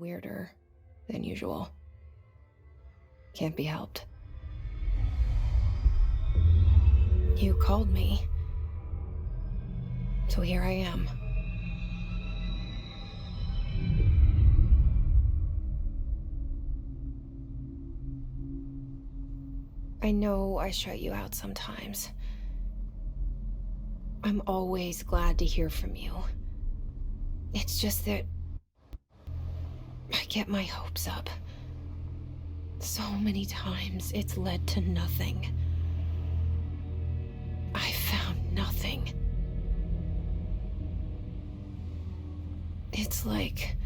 weirder than usual. Can't be helped. You called me. So here I am. I know I shut you out sometimes. I'm always glad to hear from you. It's just that I get my hopes up. So many times it's led to nothing. I found nothing. It's like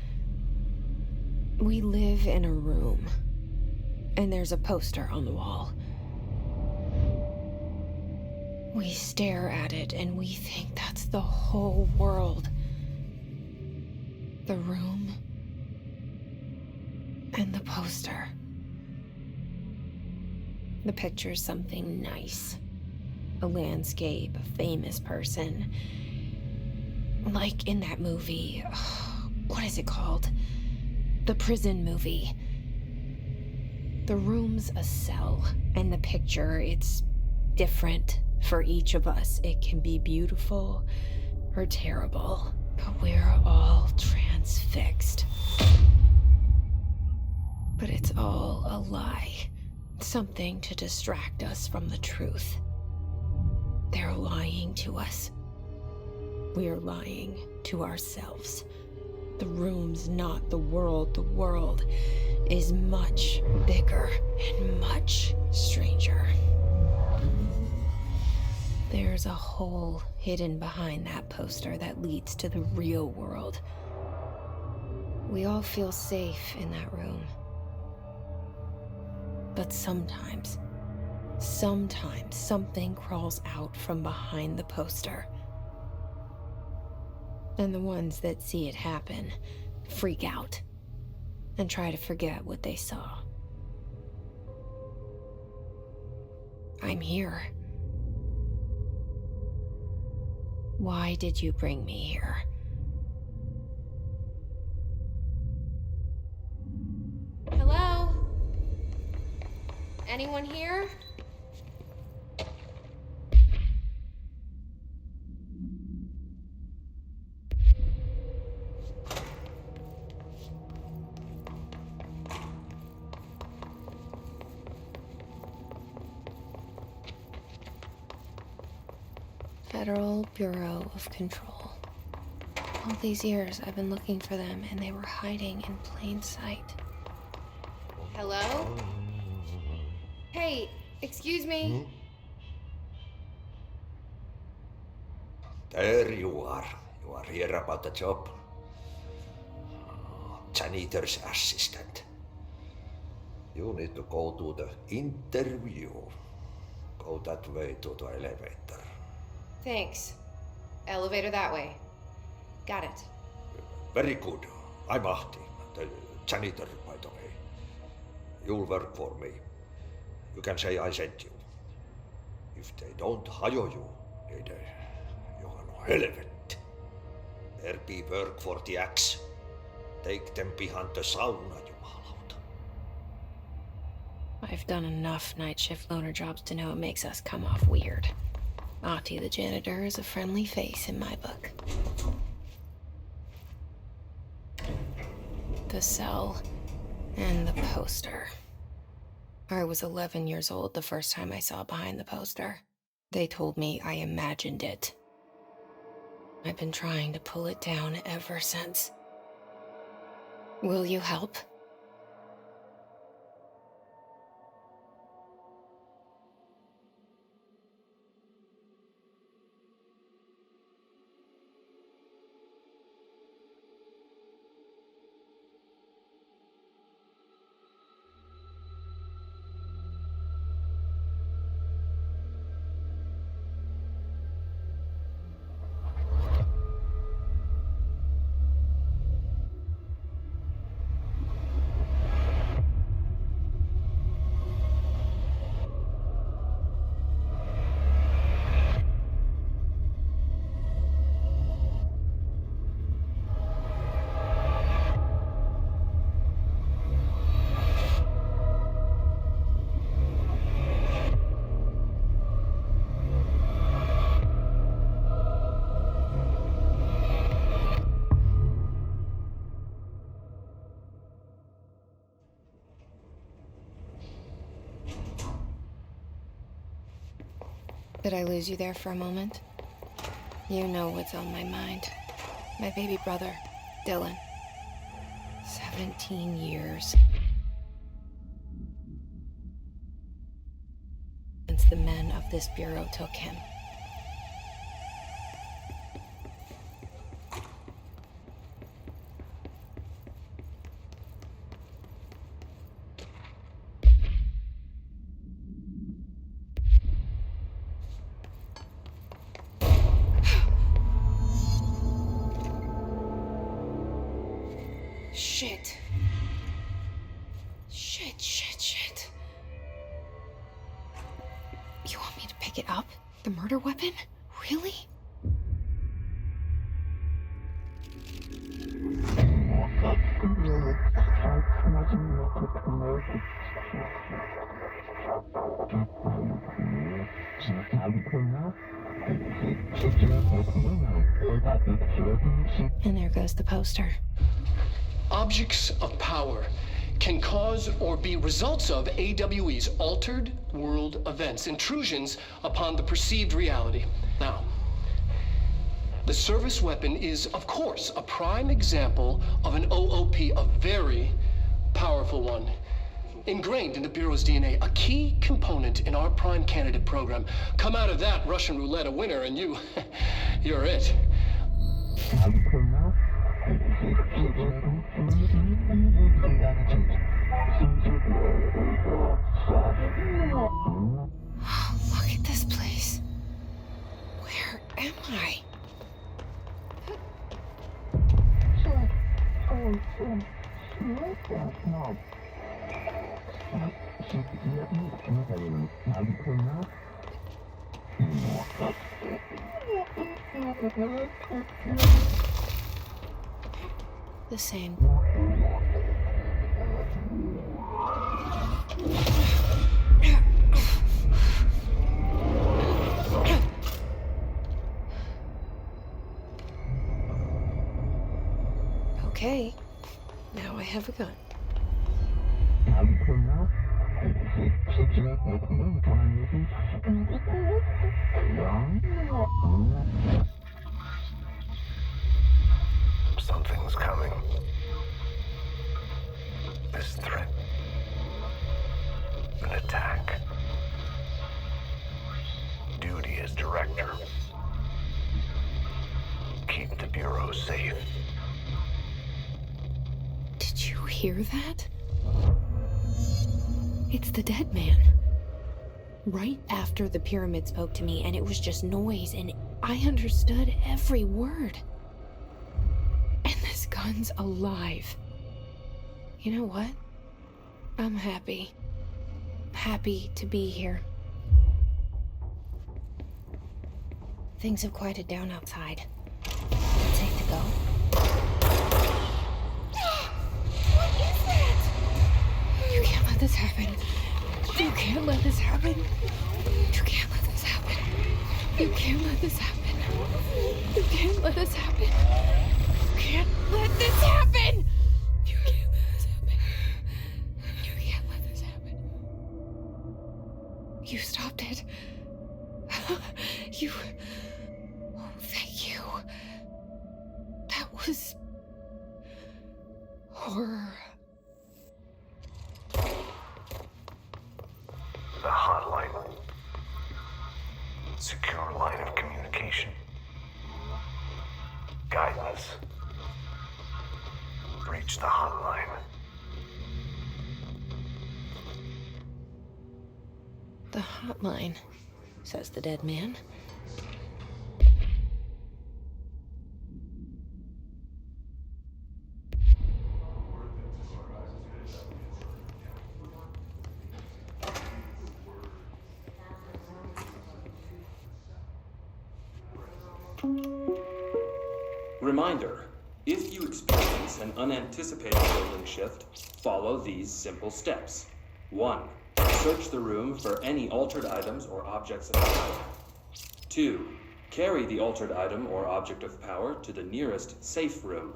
we live in a room, and there's a poster on the wall. We stare at it and we think that's the whole world. The room and the poster. The picture's something nice. A landscape, a famous person. Like in that movie, what is it called? The prison movie. The room's a cell, and the picture, it's different for each of us. It can be beautiful or terrible, but we're all transfixed. But it's all a lie. Something to distract us from the truth. They're lying to us. We're lying to ourselves. The room's not the world. The world is much bigger and much stranger. There's a hole hidden behind that poster that leads to the real world. We all feel safe in that room. But sometimes something crawls out from behind the poster. And the ones that see it happen freak out and try to forget what they saw. I'm here. Why did you bring me here? Hello? Anyone here? Federal Bureau of Control. All these years I've been looking for them, and they were hiding in plain sight. Hello? Hey, excuse me? There you are. You are here about the job. Janitor's assistant. You need to go to the interview. Go that way to the elevator. Thanks. Elevator that way. Got it. Very good. I'm Ahti, the janitor, by the way. You'll work for me. You can say I sent you. If they don't hire you, niin johan on helvetti. There be work for the axe. Take them behind the sauna, jumalauta. I've done enough night shift loner jobs to know it makes us come off weird. Ahti the janitor is a friendly face in my book. The cell and the poster. I was 11 years old the first time I saw behind the poster. They told me I imagined it. I've been trying to pull it down ever since. Will you help? Did I lose you there for a moment? You know what's on my mind. My baby brother, Dylan. 17 years. Since the men of this bureau took him. Shit. Shit. You want me to pick it up? The murder weapon? Really? And there goes the poster. Objects of power can cause or be results of AWE's altered world events, intrusions upon the perceived reality. Now, the service weapon is, of course, a prime example of an OOP, a very powerful one. Ingrained in the Bureau's DNA, a key component in our prime candidate program. Come out of that Russian roulette a winner and you're it. Look at this place. Where am I? The same. Okay, now I have a gun. Something's coming. This threat. An attack. Duty as director. Keep the Bureau safe. Did you hear that? It's the dead man. Right after the pyramid spoke to me, and it was just noise, and I understood every word. And this gun's alive. You know what? I'm happy. Happy to be here. Things have quieted down outside. Safe to go. What is that? You can't let this happen. You can't let this happen. You can't let this happen. You can't let this happen. You can't let this happen. You can't let this happen. You can't let this happen. You can't let this happen. You stopped it. You... Oh, thank you. That was... horror. The hotline. Secure line of communication. Guidance. Reach the hotline. The hotline, says the dead man. Reminder, if you experience an unanticipated building shift, follow these simple steps. 1. Search the room for any altered items or objects of power. 2. Carry the altered item or object of power to the nearest safe room.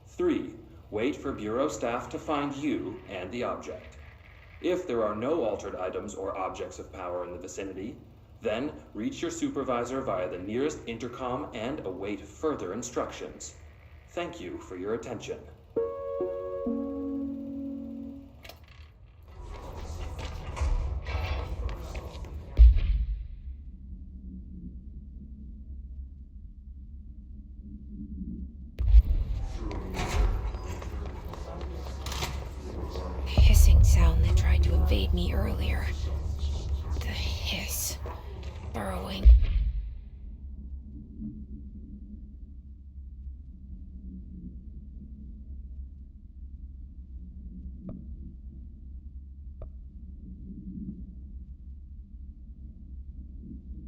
3. Wait for Bureau staff to find you and the object. If there are no altered items or objects of power in the vicinity, Then, reach your supervisor via the nearest intercom and await further instructions. Thank you for your attention. Hissing sound that tried to invade me earlier. The hiss. Burrowing.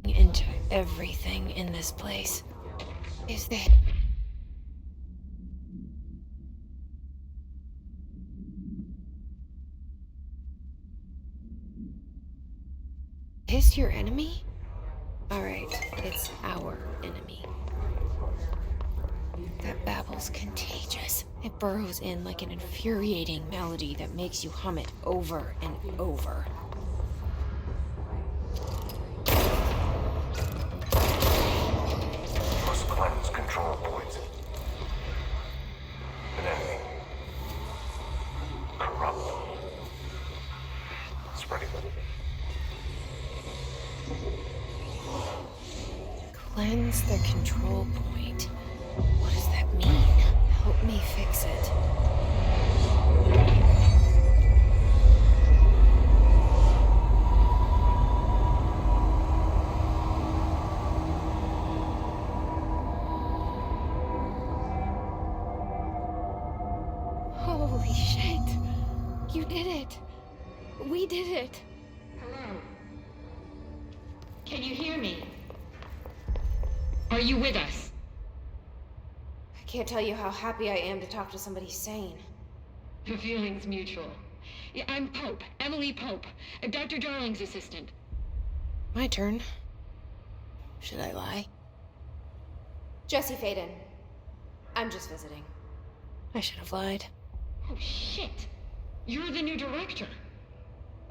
Into everything in this place. Is that... Hiss your enemy? Alright, it's our enemy. That babble's contagious. It burrows in like an infuriating melody that makes you hum it over and over. Must cleanse control points. An enemy. Corrupt. Spreading. Cleanse the control point. What does that mean? Help me fix it. Holy shit. You did it. We did it. Hello? Can you hear me? Are you with us? I can't tell you how happy I am to talk to somebody sane. The feeling's mutual. Yeah, I'm Pope, Emily Pope, Dr. Darling's assistant. My turn. Should I lie? Jesse Faden. I'm just visiting. I should have lied. Oh, shit. You're the new director.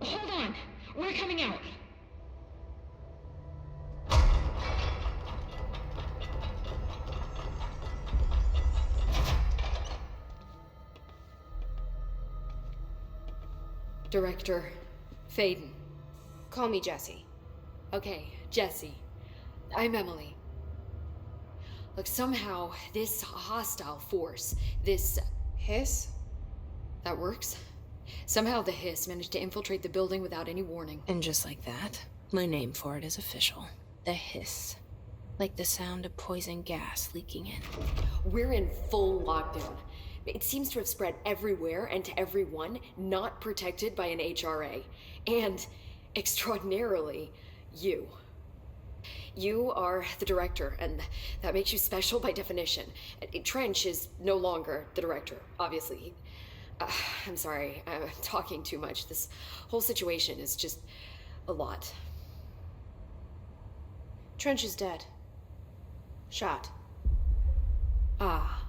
Hold on. We're coming out. Director Faden. Call me Jesse. Okay, Jesse. I'm Emily. Look, somehow this hostile force, this... Hiss? that works? Somehow the hiss managed to infiltrate the building without any warning. And just like that, my name for it is official. The hiss. Like the sound of poison gas leaking in. We're in full lockdown. It seems to have spread everywhere and to everyone not protected by an HRA. And, extraordinarily, you. You are the director, and that makes you special by definition. Trench is no longer the director, obviously. I'm sorry, I'm talking too much. This whole situation is just a lot. Trench is dead. Shot. Ah.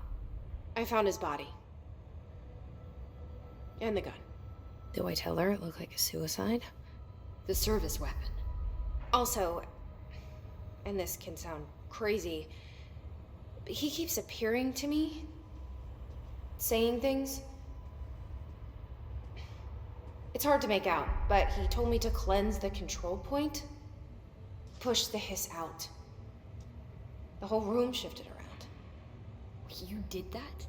I found his body. And the gun. Do I tell her it looked like a suicide? The service weapon. Also, and this can sound crazy, but he keeps appearing to me, saying things. It's hard to make out, but he told me to cleanse the control point, push the hiss out. The whole room shifted around. You did that?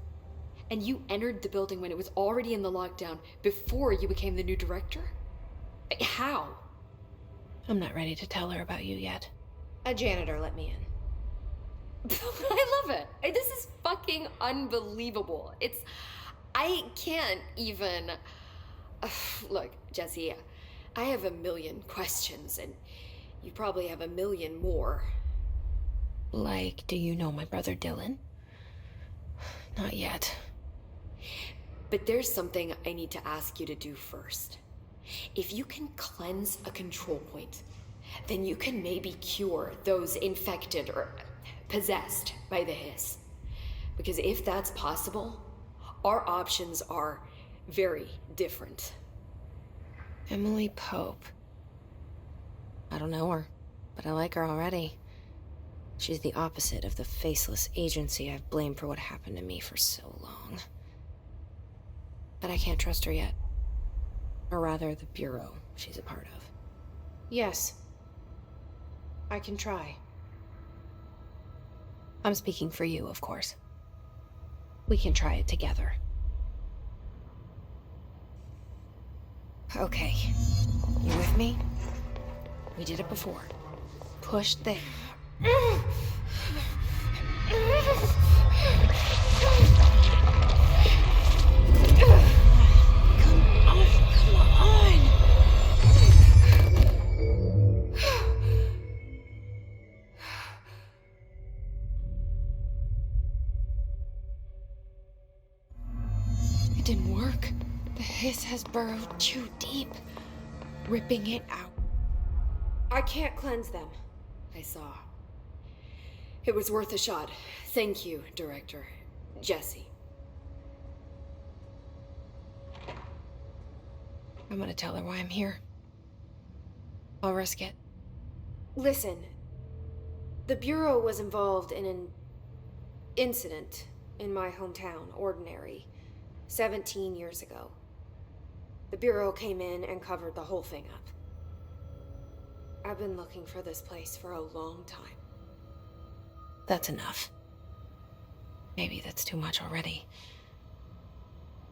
And you entered the building when it was already in the lockdown before you became the new director? How? I'm not ready to tell her about you yet. A janitor let me in. I love it. This is fucking unbelievable. I can't even... Look, Jesse, I have a million questions, and you probably have a million more. Like, do you know my brother Dylan? Not yet. But there's something I need to ask you to do first. If you can cleanse a control point, then you can maybe cure those infected or possessed by the hiss. Because if that's possible, our options are very different. Emily Pope. I don't know her. but I like her already. She's the opposite of the faceless agency I've blamed for what happened to me for so long. But I can't trust her yet. Or rather, the Bureau she's a part of. Yes. I can try. I'm speaking for you, of course. We can try it together. Okay. You with me? We did it before. Push there. Come on. It didn't work. The hiss has burrowed too deep, ripping it out. I can't cleanse them. I saw. It was worth a shot. Thank you, Director. Jesse. I'm gonna tell her why I'm here. I'll risk it. Listen, the Bureau was involved in an incident in my hometown, Ordinary, 17 years ago. The Bureau came in and covered the whole thing up. I've been looking for this place for a long time. That's enough. Maybe that's too much already.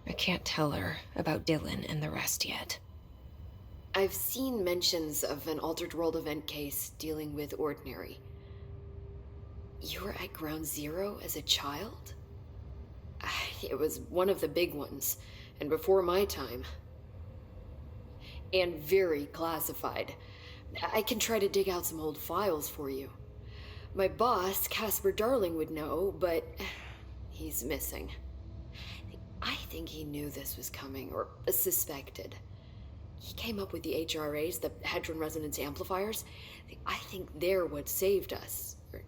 I can't tell her about Dylan and the rest yet. I've seen mentions of an Altered World event case dealing with Ordinary. You were at Ground Zero as a child? It was one of the big ones, and before my time. And very classified. I can try to dig out some old files for you. My boss, Casper Darling, would know, but he's missing. I think he knew this was coming, or suspected. He came up with the HRAs, the Hadron Resonance Amplifiers. I think they're what saved us. Or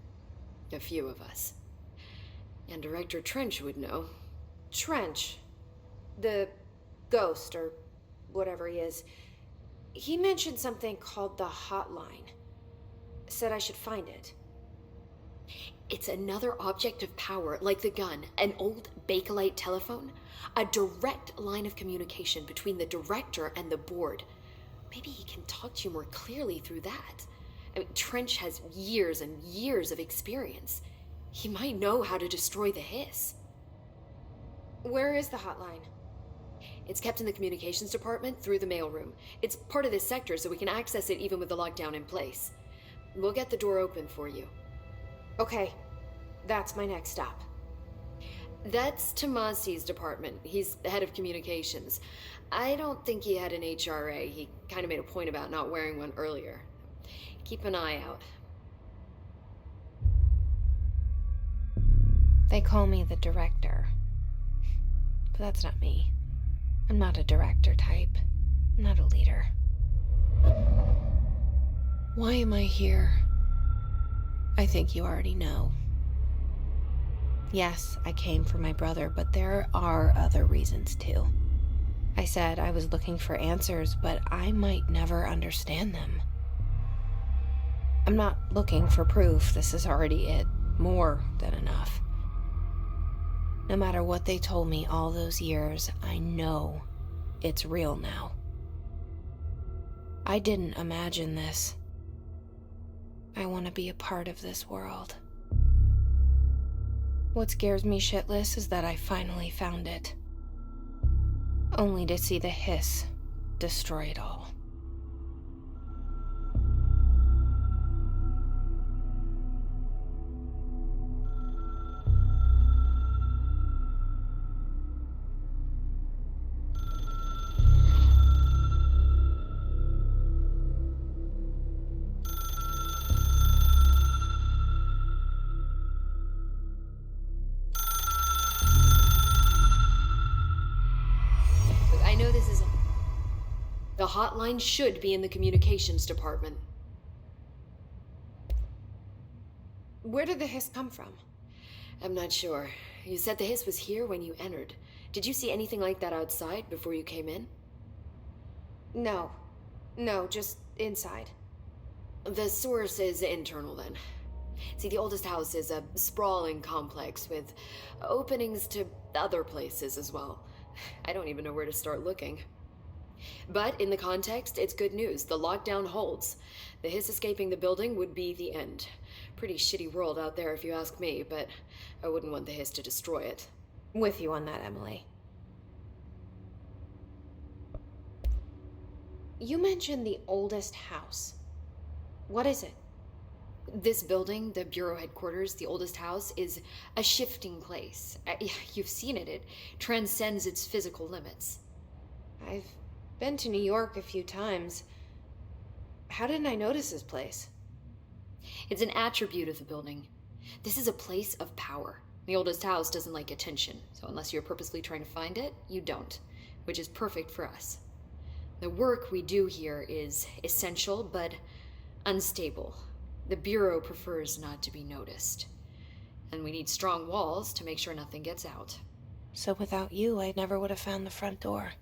a few of us. And Director Trench would know. Trench, the ghost, or whatever he is, he mentioned something called the Hotline. Said I should find it. It's another object of power, like the gun, an old Bakelite telephone. A direct line of communication between the director and the board. Maybe he can talk to you more clearly through that. I mean, Trench has years and years of experience. He might know how to destroy the hiss. Where is the hotline? It's kept in the communications department through the mailroom. It's part of this sector, so we can access it even with the lockdown in place. We'll get the door open for you. Okay, that's my next stop. That's Tomasi's department. He's the head of communications. I don't think he had an HRA. He kind of made a point about not wearing one earlier. Keep an eye out. They call me the director. But that's not me. I'm not a director type. I'm not a leader. Why am I here? I think you already know. Yes, I came for my brother, but there are other reasons too. I said I was looking for answers, but I might never understand them. I'm not looking for proof. This is already it. More than enough. No matter what they told me all those years, I know it's real now. I didn't imagine this. I want to be a part of this world. What scares me shitless is that I finally found it. Only to see the hiss destroy it all. The hotline should be in the communications department. Where did the hiss come from? I'm not sure. You said the hiss was here when you entered. Did you see anything like that outside before you came in? No, just inside. The source is internal, then. See, the oldest house is a sprawling complex with openings to other places as well. I don't even know where to start looking. But in the context, it's good news. The lockdown holds. The hiss escaping the building would be the end. Pretty shitty world out there if you ask me, but I wouldn't want the hiss to destroy it. With you on that, Emily. You mentioned the oldest house. What is it? This building, the Bureau headquarters, the oldest house, is a shifting place. You've seen it. It transcends its physical limits. I've been to New York a few times. How didn't I notice this place? It's an attribute of the building. This is a place of power. The oldest house doesn't like attention, so unless you're purposely trying to find it, you don't, which is perfect for us. The work we do here is essential, but unstable. The Bureau prefers not to be noticed. And we need strong walls to make sure nothing gets out. So without you, I never would have found the front door.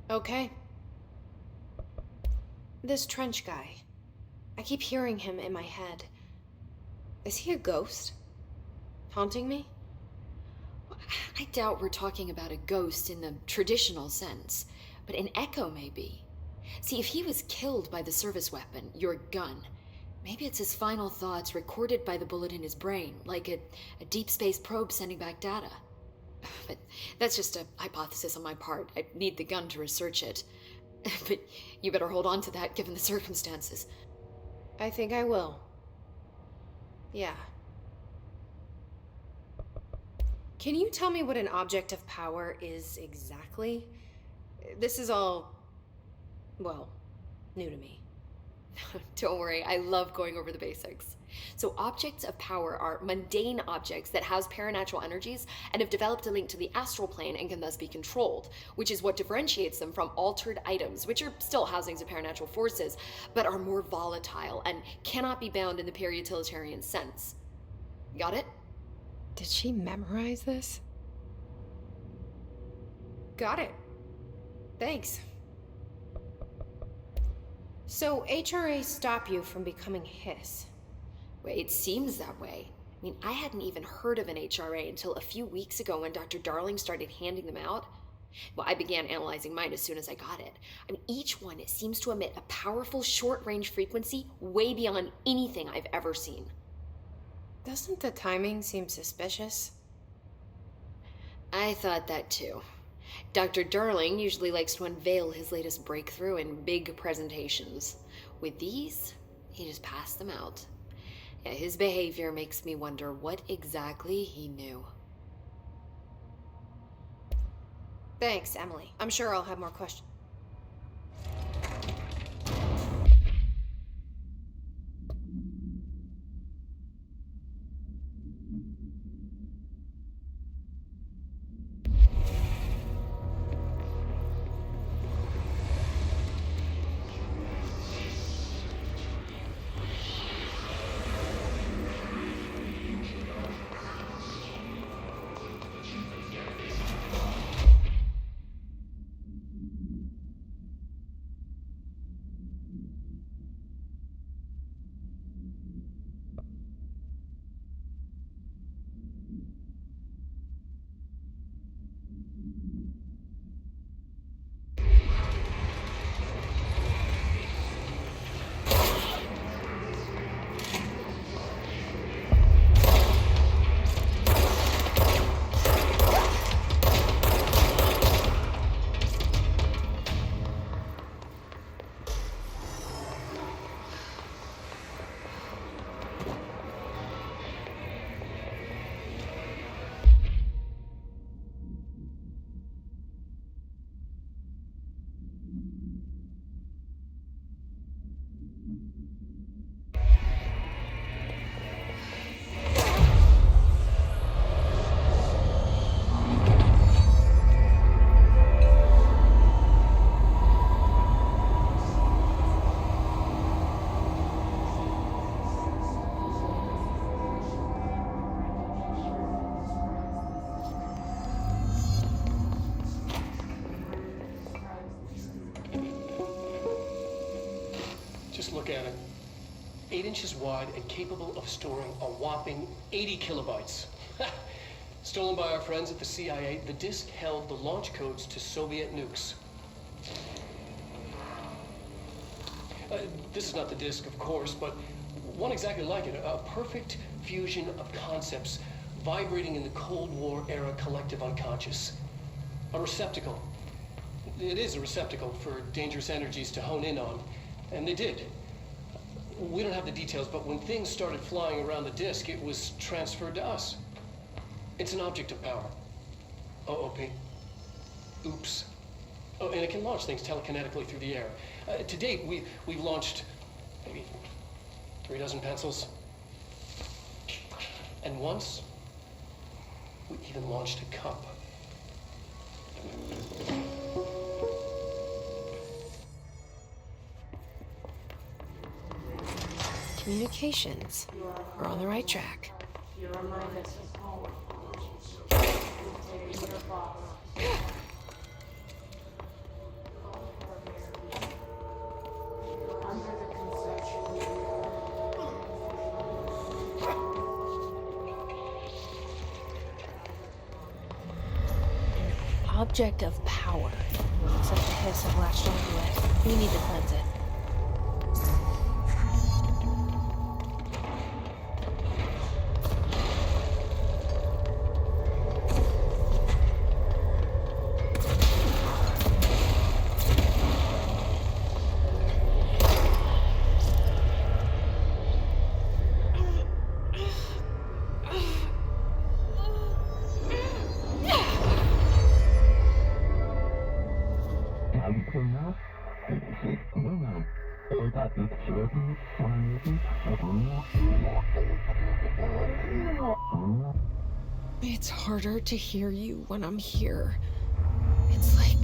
Okay. This Trench guy. I keep hearing him in my head. Is he a ghost? Haunting me? I doubt we're talking about a ghost in the traditional sense, but an echo maybe. See, if he was killed by the service weapon, your gun, maybe it's his final thoughts recorded by the bullet in his brain, like a deep space probe sending back data. But that's just a hypothesis on my part. I need the gun to research it. But you better hold on to that given the circumstances. I think I will. Yeah. Can you tell me what an object of power is exactly? This is all, well, new to me. Don't worry, I love going over the basics. So objects of power are mundane objects that house paranatural energies and have developed a link to the astral plane and can thus be controlled, which is what differentiates them from altered items, which are still housings of paranatural forces, but are more volatile and cannot be bound in the peri-utilitarian sense. Got it? Did she memorize this? Got it. Thanks. So HRA stop you from becoming Hiss? Well, it seems that way. I mean, I hadn't even heard of an HRA until a few weeks ago when Dr. Darling started handing them out. Well, I began analyzing mine as soon as I got it. I mean, each one seems to emit a powerful short-range frequency way beyond anything I've ever seen. Doesn't the timing seem suspicious? I thought that too. Dr. Darling usually likes to unveil his latest breakthrough in big presentations. With these, he just passed them out. Yeah, his behavior makes me wonder what exactly he knew. Thanks, Emily. I'm sure I'll have more questions. at it. 8 inches wide and capable of storing a whopping 80 kilobytes. Stolen by our friends at the CIA, the disk held the launch codes to Soviet nukes. This is not the disk, of course, but one exactly like it. A perfect fusion of concepts vibrating in the Cold War era collective unconscious. A receptacle. It is a receptacle for dangerous energies to hone in on, and they did. We don't have the details, but when things started flying around the disk, it was transferred to us. It's an object of power. OOP. Oops. Oh, and it can launch things telekinetically through the air. To date, we've launched maybe 3 dozen pencils. And once, we even launched a cup. Communications. We're on the right track. Object of power. Looks like the hiss have latched onto it. We need to cleanse it. It's harder to hear you when I'm here. It's like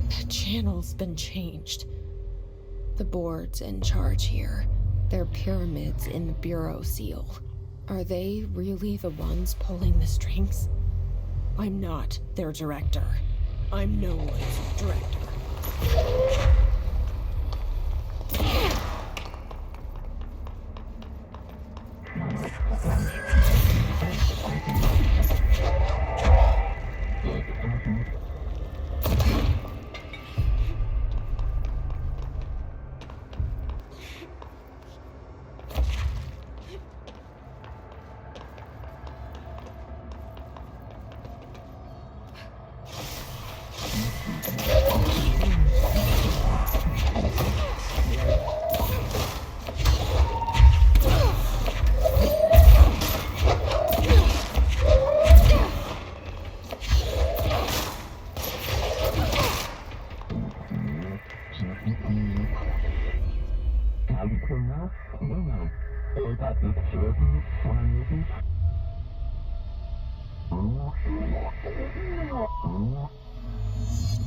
the channel's been changed. The board's in charge here. They're pyramids in the Bureau seal. Are they really the ones pulling the strings? I'm not their director. I'm no one's director.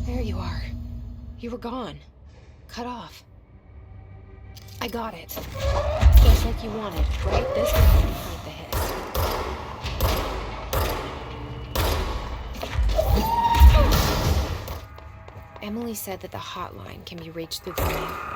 There you are. You were gone. Cut off. I got it. Just like you wanted, right? This will help you fight the hiss. Emily said that the hotline can be reached through the main phone.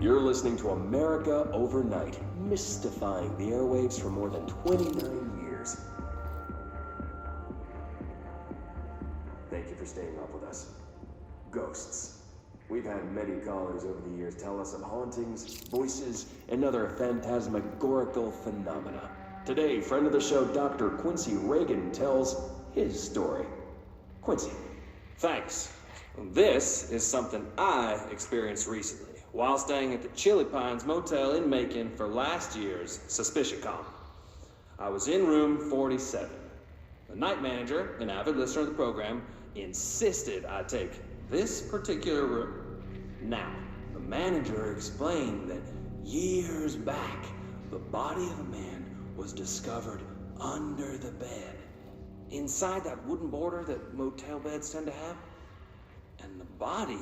You're listening to America Overnight, mystifying the airwaves for more than 29 years. Thank you for staying up with us. Ghosts. We've had many callers over the years tell us of hauntings, voices, and other phantasmagorical phenomena. Today, friend of the show, Dr. Quincy Reagan, tells his story. Quincy. Thanks. This is something I experienced recently while staying at the Chili Pines Motel in Macon for last year's SuspiciaCon. I was in room 47. The night manager, an avid listener of the program, insisted I take this particular room. Now, the manager explained that years back, the body of a man was discovered under the bed, inside that wooden border that motel beds tend to have. And the body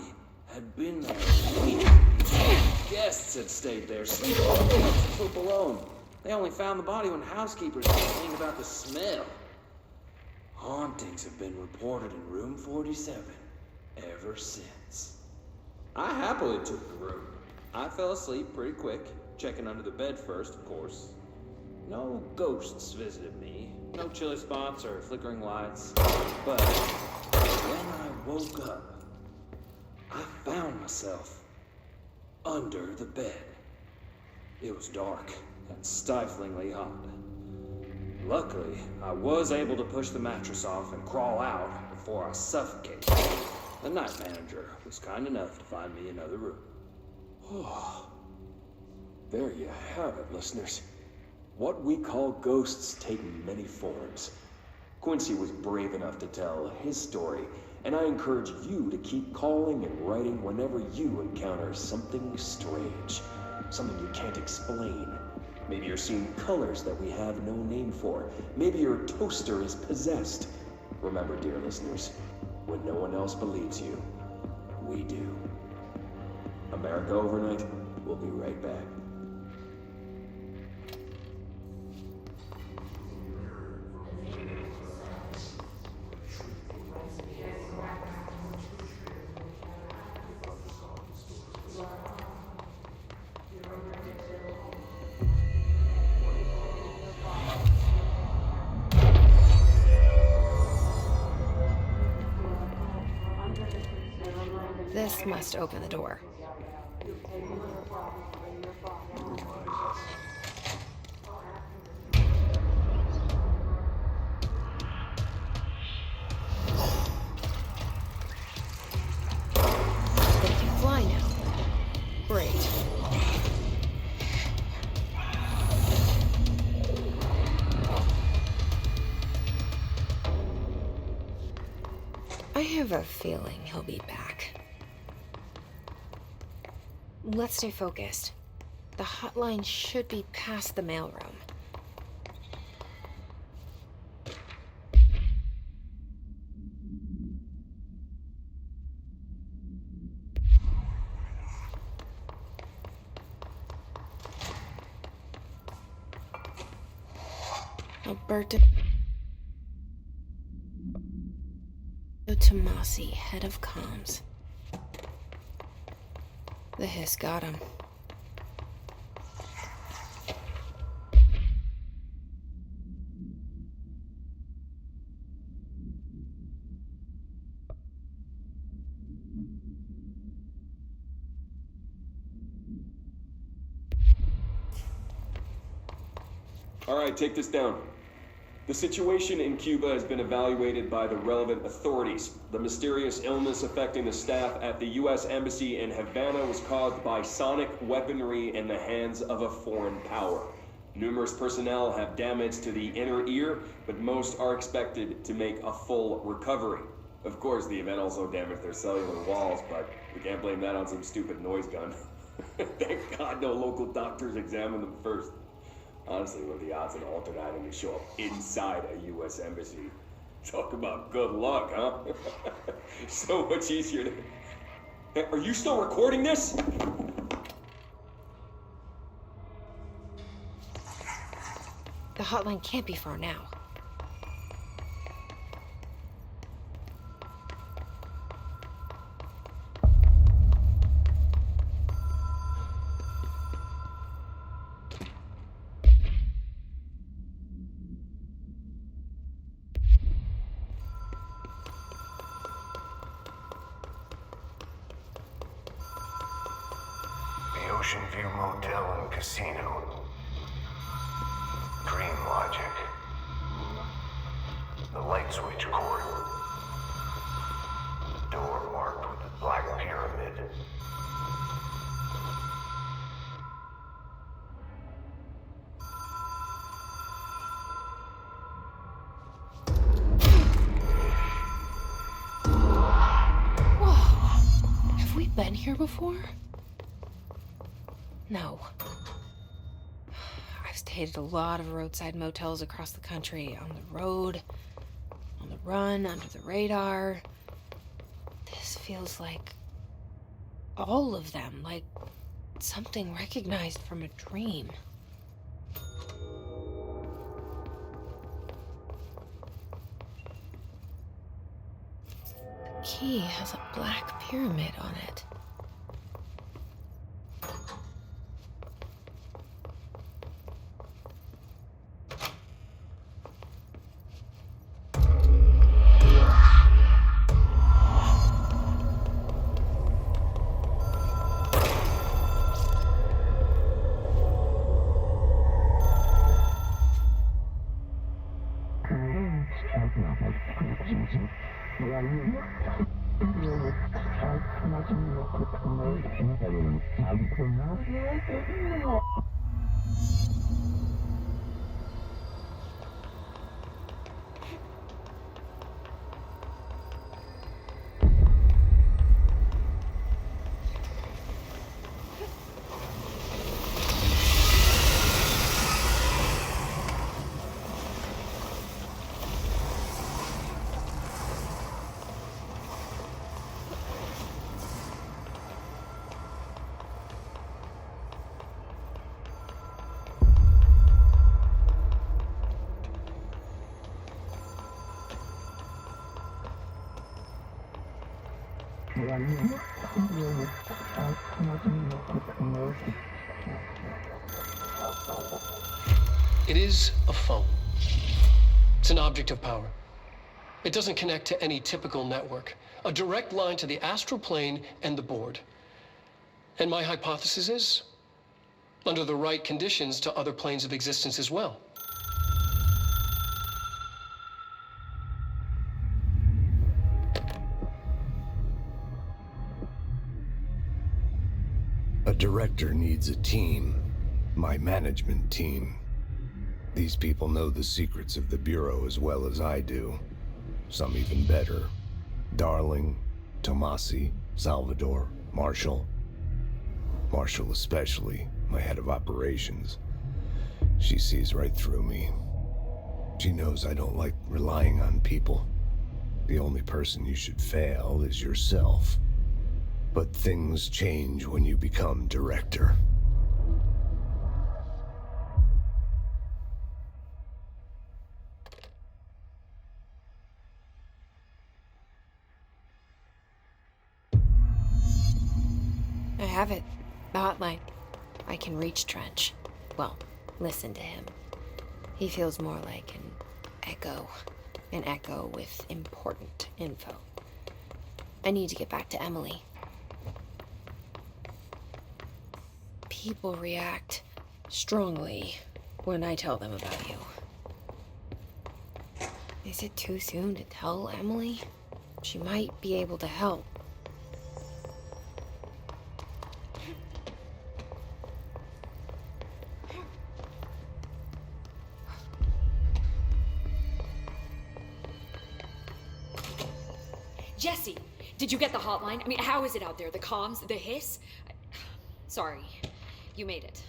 had been there weeks. Guests had stayed there, sleeping on the poop alone. They only found the body when housekeepers complained about the smell. Hauntings have been reported in room 47 ever since. I happily took the room. I fell asleep pretty quick, checking under the bed first, of course. No ghosts visited me, no chilly spots or flickering lights. But when I woke up, I found myself under the bed. It was dark and stiflingly hot. Luckily, I was able to push the mattress off and crawl out before I suffocated. The night manager was kind enough to find me another room. Oh, there you have it, listeners. What we call ghosts take many forms. Quincy was brave enough to tell his story, and I encourage you to keep calling and writing whenever you encounter something strange, something you can't explain. Maybe you're seeing colors that we have no name for. Maybe your toaster is possessed. Remember, dear listeners, when no one else believes you, we do. America Overnight, we'll be right back. This must open the door. They can fly now. Great. I have a feeling he'll be back. Let's stay focused. The hotline should be past the mailroom. Alberto Tomasi, head of comms. The hiss got him. All right, take this down. The situation in Cuba has been evaluated by the relevant authorities. The mysterious illness affecting the staff at the U.S. Embassy in Havana was caused by sonic weaponry in the hands of a foreign power. Numerous personnel have damage to the inner ear, but most are expected to make a full recovery. Of course, the event also damaged their cellular walls, but we can't blame that on some stupid noise gun. Thank God no local doctors examined them first. Honestly, what are the odds an altered item would show up inside a U.S. embassy? Talk about good luck, huh? So much easier to... Hey, are you still recording this? The hotline can't be far now. Ocean View Motel and Casino. Dream Logic. The light switch cord. Door marked with the Black Pyramid. Whoa. Have we been here before? No. I've stayed at a lot of roadside motels across the country, on the road, on the run, under the radar. This feels like all of them, like something recognized from a dream. The key has a black pyramid on it. It is a phone. It's an object of power. It doesn't connect to any typical network. A direct line to the astral plane and the board. And my hypothesis is, under the right conditions, to other planes of existence as well. A director needs a team. My management team. These people know the secrets of the Bureau as well as I do. Some even better. Darling, Tomasi, Salvador, Marshall. Marshall especially, my head of operations. She sees right through me. She knows I don't like relying on people. The only person you should fail is yourself. But things change when you become director. I have it. The hotline. I can reach Trench. Well, listen to him. He feels more like an echo. An echo with important info. I need to get back to Emily. People react strongly when I tell them about you. Is it too soon to tell Emily? She might be able to help. Jesse, did you get the hotline? I mean, how is it out there? The comms, the hiss? Sorry, you made it.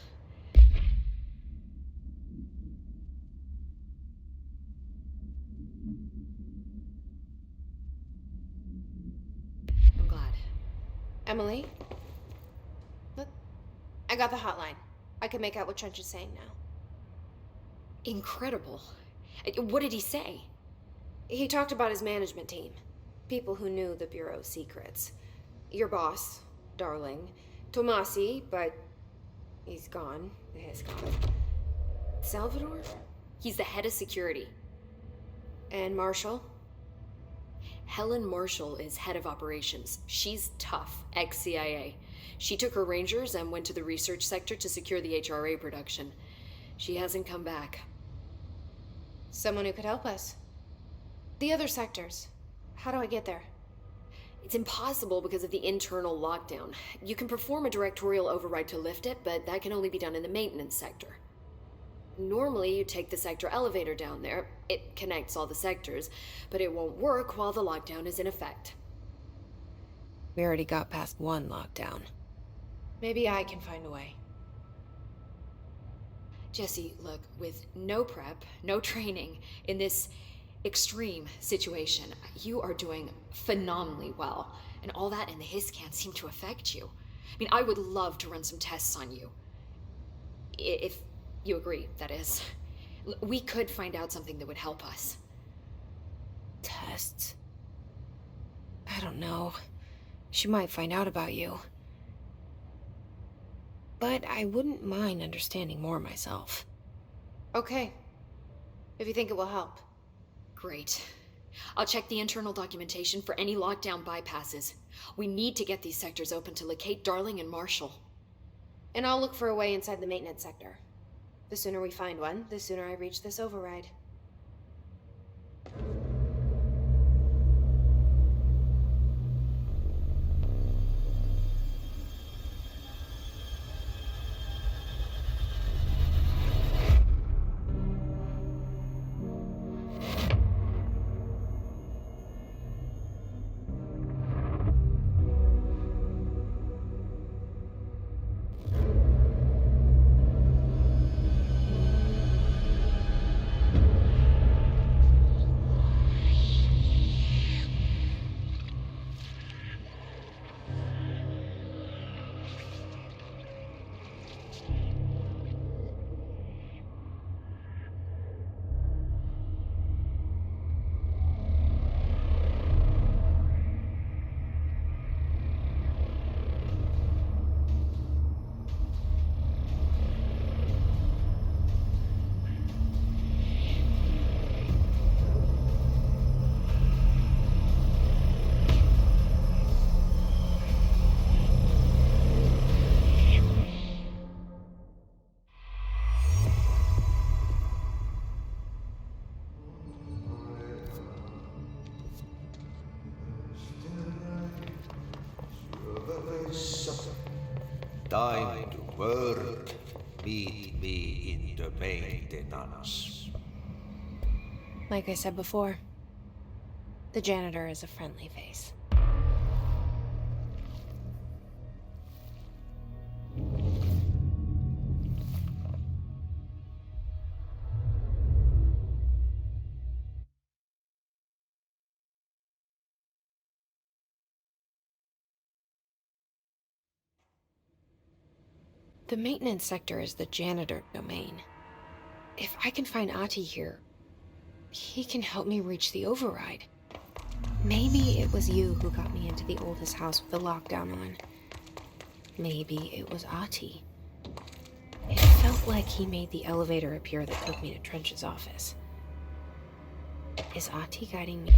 I'm glad. Emily? Look, I got the hotline. I can make out what Trench is saying now. Incredible. What did he say? He talked about his management team. People who knew the Bureau's secrets. Your boss, Darling. Tomasi, but he's gone. He's gone. Salvador? He's the head of security. And Marshall? Helen Marshall is head of operations. She's tough, ex-CIA. She took her Rangers and went to the research sector to secure the HRA production. She hasn't come back. Someone who could help us. The other sectors. How do I get there? It's impossible because of the internal lockdown. You can perform a directorial override to lift it, but that can only be done in the maintenance sector. Normally, you take the sector elevator down there. It connects all the sectors, but it won't work while the lockdown is in effect. We already got past one lockdown. Maybe I can find a way. Jesse, look, with no prep, no training, in this extreme situation, you are doing phenomenally well. And all that and the hiss can't seem to affect you. I mean, I would love to run some tests on you. If you agree, that is. We could find out something that would help us. Tests? I don't know. She might find out about you. But I wouldn't mind understanding more myself. Okay. If you think it will help. Great. I'll check the internal documentation for any lockdown bypasses. We need to get these sectors open to locate Darling and Marshall. And I'll look for a way inside the maintenance sector. The sooner we find one, the sooner I reach this override. Time to work. Meet me in the maintenance. Like I said before, the janitor is a friendly face. The maintenance sector is the janitor domain. If I can find Ahti here, he can help me reach the override. Maybe it was you who got me into the oldest house with the lockdown on. Maybe it was Ahti. It felt like he made the elevator appear that took me to Trench's office. Is Ahti guiding me?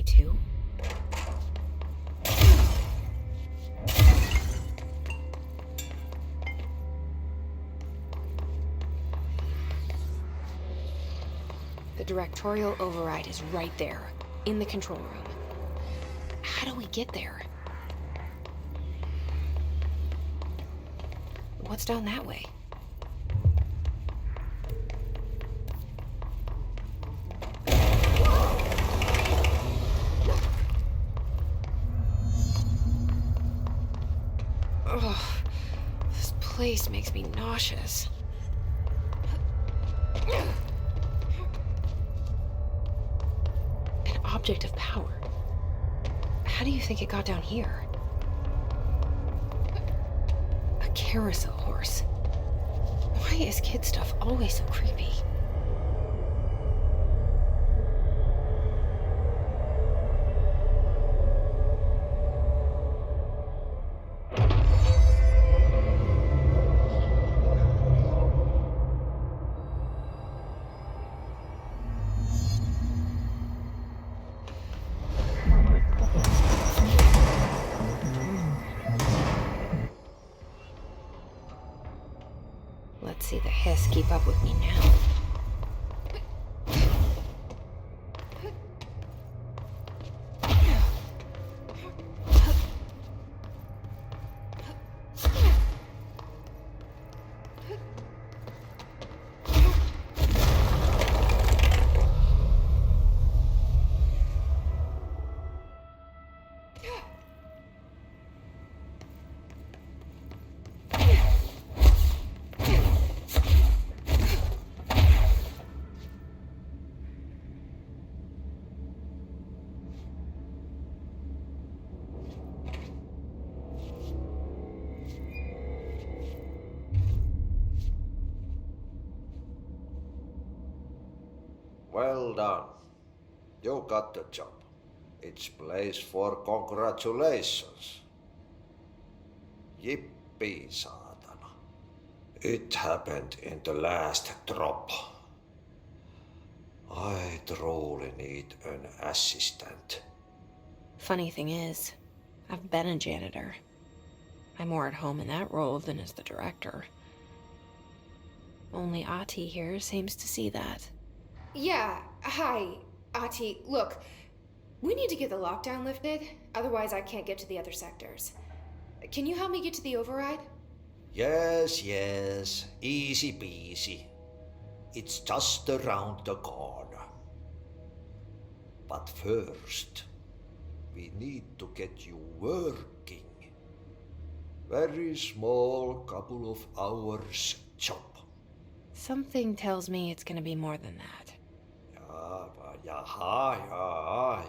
Too? The directorial override is right there, in the control room. How do we get there? What's down that way? Ugh, this place makes me nauseous. An object of power. How do you think it got down here? A carousel horse. Why is kid stuff always so creepy? Let's see the hiss keep up with me now. Well done. You got the job. It's place for congratulations. Yippee, saatana. It happened in the last drop. I truly need an assistant. Funny thing is, I've been a janitor. I'm more at home in that role than as the director. Only Ahti here seems to see that. Yeah, hi, Ahti. Look, we need to get the lockdown lifted, otherwise I can't get to the other sectors. Can you help me get to the override? Yes, easy peasy. It's just around the corner. But first, we need to get you working. Very small, couple of hours job. Something tells me it's gonna be more than that.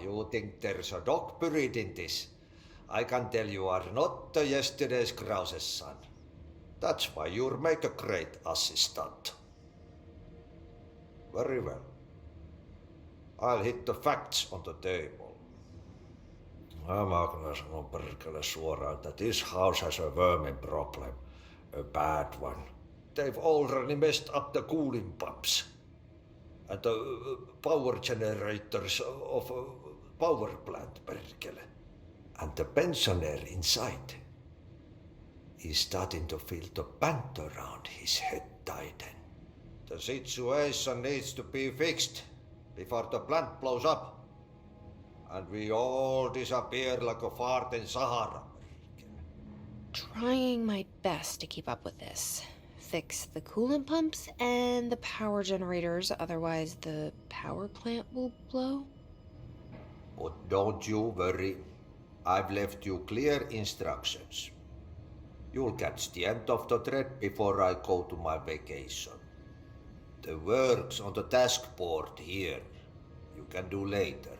You think there's a dog buried in this? I can tell you are not the yesterday's Krause's son. That's why you'll make a great assistant. Very well. I'll hit the facts on the table. Mä kyllä sanon perkele suoraan, that this house has a vermin problem. A bad one. They've already messed up the cooling pumps. And the power generators of a power plant, perkele. And the pensioner inside is starting to feel the band around his head tighten. The situation needs to be fixed before the plant blows up. And we all disappear like a fart in Sahara. Trying my best to keep up with this. Fix the coolant pumps and the power generators, otherwise the power plant will blow. But don't you worry. I've left you clear instructions. You'll catch the end of the thread before I go to my vacation. The work's on the task board here. You can do later,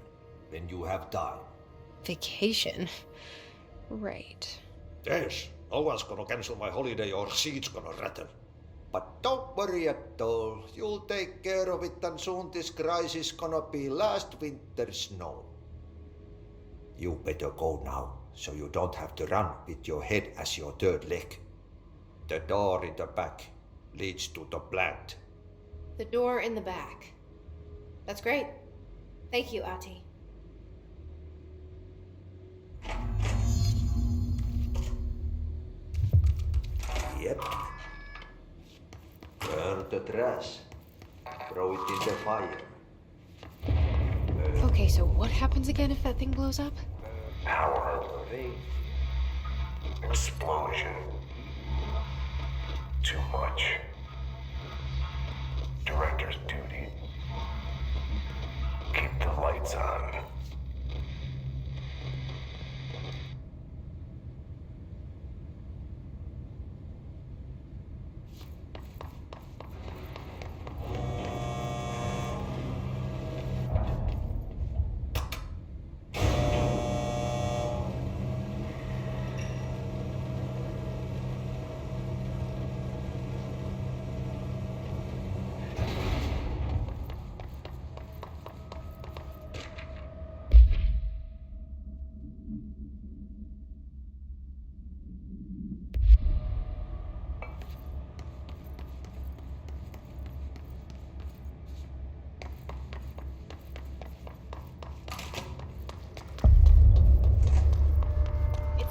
when you have time. Vacation? Right. Yes, no one's gonna cancel my holiday or seat's gonna rattle. But don't worry at all. You'll take care of it and soon this crisis gonna be last winter's snow. You better go now, so you don't have to run with your head as your third leg. The door in the back leads to the plant. The door in the back. That's great. Thank you, Ahti. Yep. Burn the trash. Throw it in the fire. Okay, so what happens again if that thing blows up? Power. Explosion. Too much. Director's duty. Keep the lights on.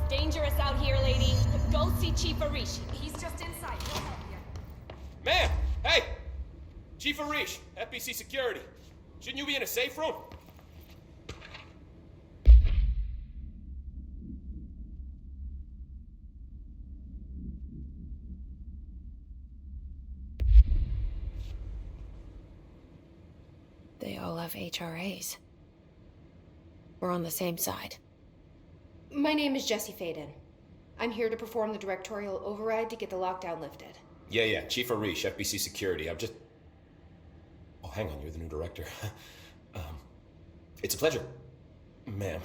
Dangerous out here, lady. Go see Chief Arishi. He's just inside. He'll help you. Ma'am! Hey! Chief Arish, FBC Security. Shouldn't you be in a safe room? They all have HRAs. We're on the same side. My name is Jesse Faden. I'm here to perform the directorial override to get the lockdown lifted. Yeah, Chief Arish, FBC Security. I'm just... Oh, hang on, you're the new director. It's a pleasure, ma'am.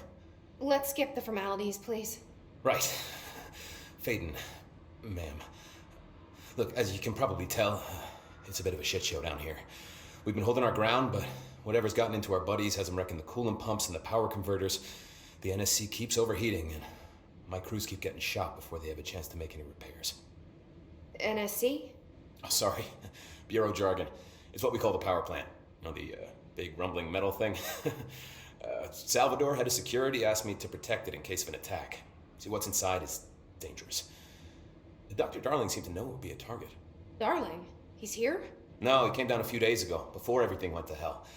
Let's skip the formalities, please. Right. Faden, ma'am. Look, as you can probably tell, it's a bit of a shit show down here. We've been holding our ground, but whatever's gotten into our buddies has them wrecking the coolant pumps and the power converters. The NSC keeps overheating, and my crews keep getting shot before they have a chance to make any repairs. NSC? Oh, sorry. Bureau jargon. It's what we call the power plant. You know, the big rumbling metal thing? Salvador, head of security, asked me to protect it in case of an attack. See, what's inside is dangerous. Dr. Darling seemed to know it would be a target. Darling? He's here? No, he came down a few days ago, before everything went to hell.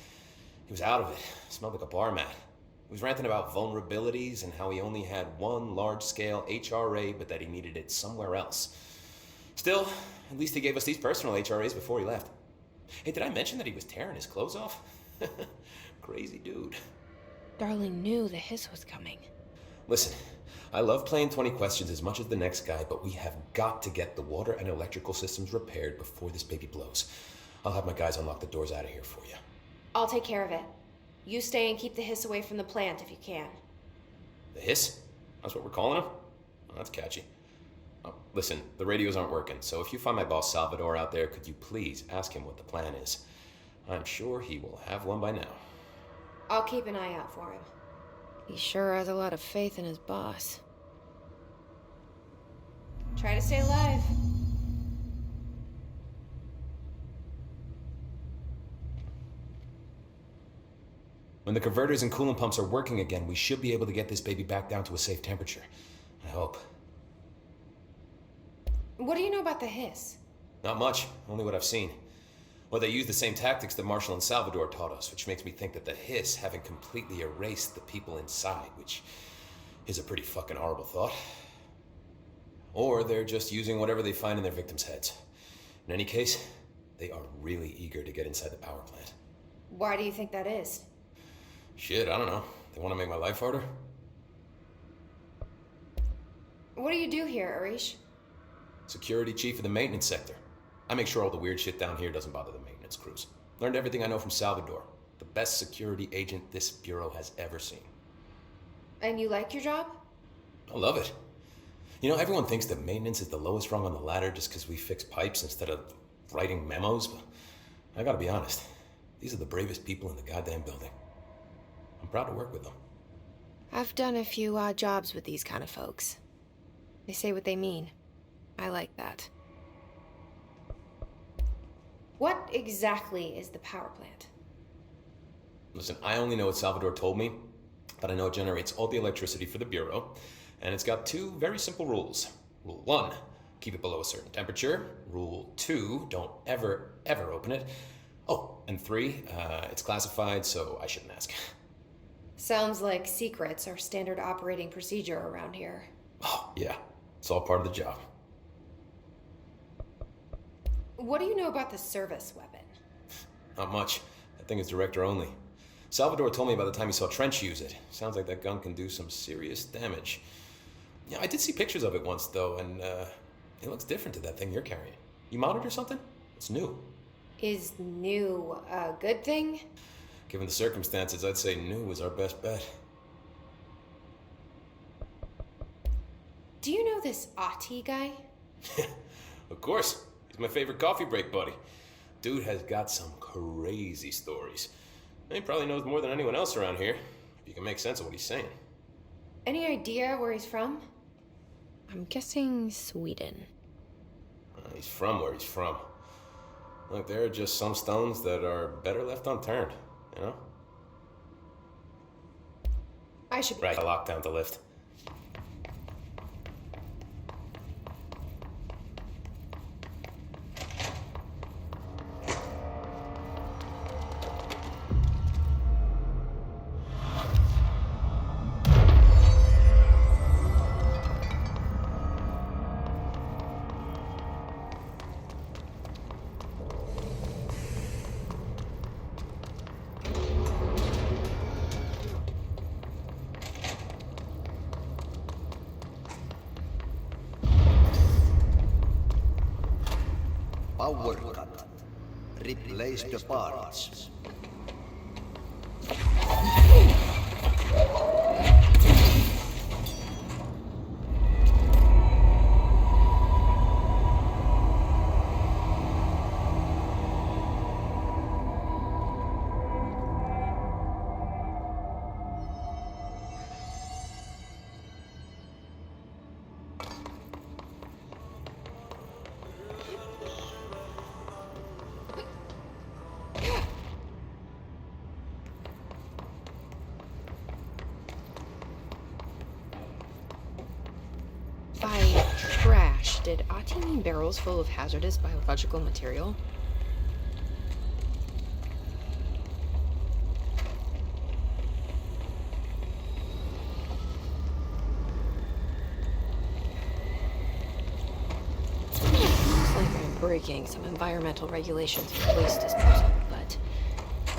He was out of it. Smelled like a bar mat. He was ranting about vulnerabilities and how he only had one large-scale HRA, but that he needed it somewhere else. Still, at least he gave us these personal HRAs before he left. Hey, did I mention that he was tearing his clothes off? Crazy dude. Darling knew the hiss was coming. Listen, I love playing 20 questions as much as the next guy, but we have got to get the water and electrical systems repaired before this baby blows. I'll have my guys unlock the doors out of here for you. I'll take care of it. You stay and keep the hiss away from the plant if you can. The hiss? That's what we're calling him? Oh, that's catchy. Oh, listen, the radios aren't working, so if you find my boss Salvador out there, could you please ask him what the plan is? I'm sure he will have one by now. I'll keep an eye out for him. He sure has a lot of faith in his boss. Try to stay alive. When the converters and coolant pumps are working again, we should be able to get this baby back down to a safe temperature. I hope. What do you know about the hiss? Not much, only what I've seen. Well, they use the same tactics that Marshall and Salvador taught us, which makes me think that the hiss haven't completely erased the people inside, which is a pretty fucking horrible thought. Or they're just using whatever they find in their victims' heads. In any case, they are really eager to get inside the power plant. Why do you think that is? Shit, I don't know. They want to make my life harder? What do you do here, Arish? Security chief of the maintenance sector. I make sure all the weird shit down here doesn't bother the maintenance crews. Learned everything I know from Salvador. The best security agent this bureau has ever seen. And you like your job? I love it. You know, everyone thinks that maintenance is the lowest rung on the ladder just because we fix pipes instead of writing memos, but I gotta be honest. These are the bravest people in the goddamn building. I'm proud to work with them. I've done a few odd jobs with these kind of folks. They say what they mean. I like that. What exactly is the power plant? Listen, I only know what Salvador told me, but I know it generates all the electricity for the Bureau, and it's got two very simple rules. Rule 1, keep it below a certain temperature. Rule 2, don't ever open it. Oh, and 3, it's classified, so I shouldn't ask. Sounds like secrets are standard operating procedure around here. Oh, yeah. It's all part of the job. What do you know about the service weapon? Not much. That thing is director only. Salvador told me by the time he saw Trench use it. Sounds like that gun can do some serious damage. Yeah, I did see pictures of it once, though, and it looks different to that thing you're carrying. You mounted or something? It's new. Is new a good thing? Given the circumstances, I'd say new is our best bet. Do you know this Ahti guy? Of course. He's my favorite coffee break buddy. Dude has got some crazy stories. He probably knows more than anyone else around here, if you can make sense of what he's saying. Any idea where he's from? I'm guessing Sweden. He's from where he's from. Look, there are just some stones that are better left unturned, you know? I should be... Right, I locked down the lift. Power cut. Replace the parts. By trash, did Ati mean barrels full of hazardous biological material? Looks like I'm breaking some environmental regulations for waste disposal, but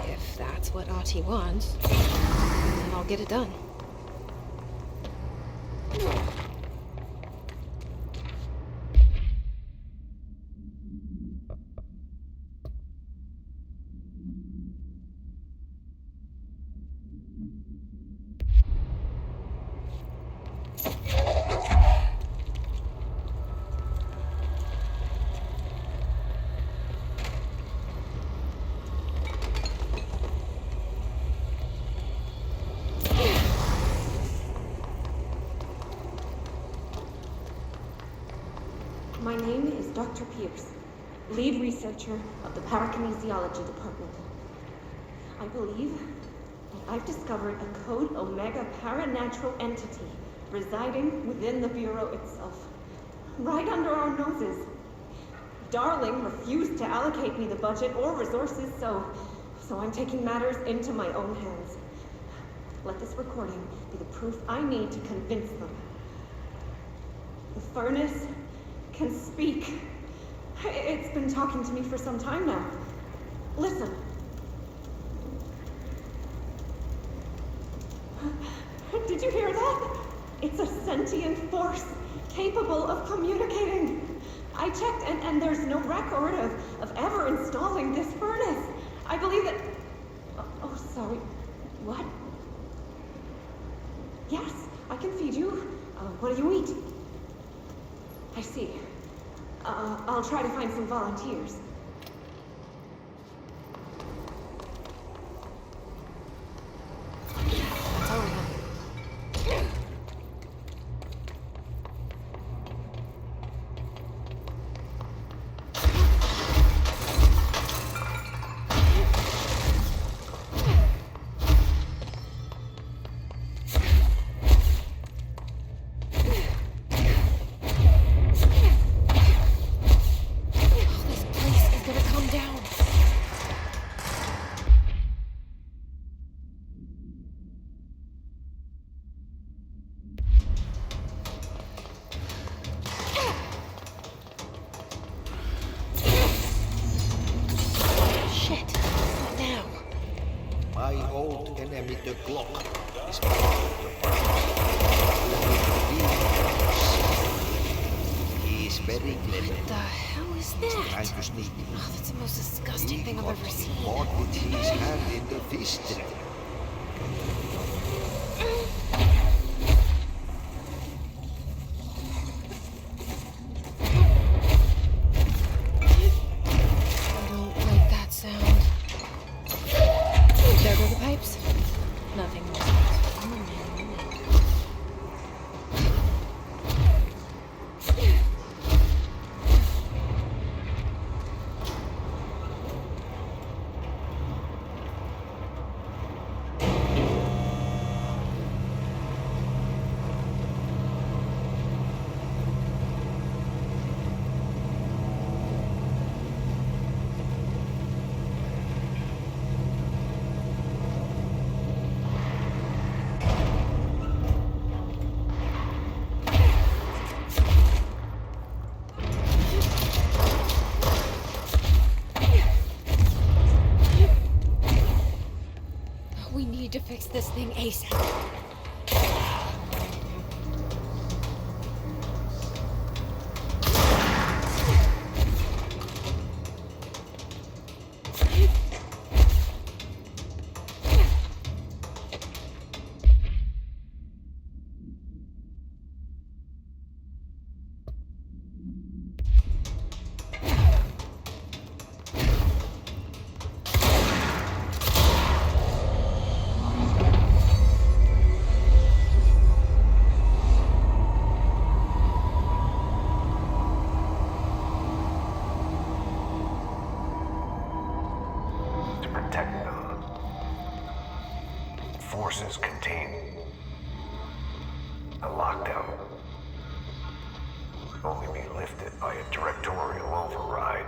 if that's what Ati wants, then I'll get it done. My name is Dr. Pierce, lead researcher of the Parakinesiology Department. I believe that I've discovered a Code Omega paranatural entity residing within the Bureau itself, right under our noses. Darling refused to allocate me the budget or resources, so I'm taking matters into my own hands. Let this recording be the proof I need to convince them. The furnace can speak. It's been talking to me for some time now. Listen. Did you hear that? It's a sentient force capable of communicating. I checked and there's no record of ever installing this furnace. I believe that... Oh, sorry. What? Yes, I can feed you. What do you eat? I see. I'll try to find some volunteers. That's all I have. The clock is He is very clever. What the hell is that? Trying to sneak. Oh, that's the most disgusting thing I've ever seen. Caught with his hand in the fish trap. I don't like that sound. There go the pipes. Nothing more. To fix this thing ASAP. forces contain the lockdown will only be lifted by a directorial override.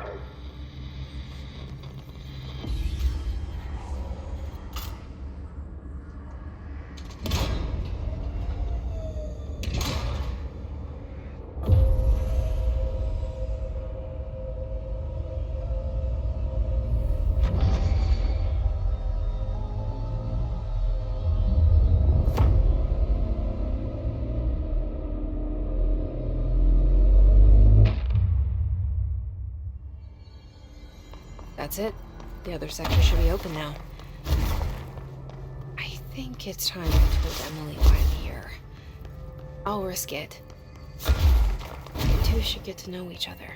That's it. The other sector should be open now. I think it's time I told Emily why I'm here. I'll risk it. You two should get to know each other.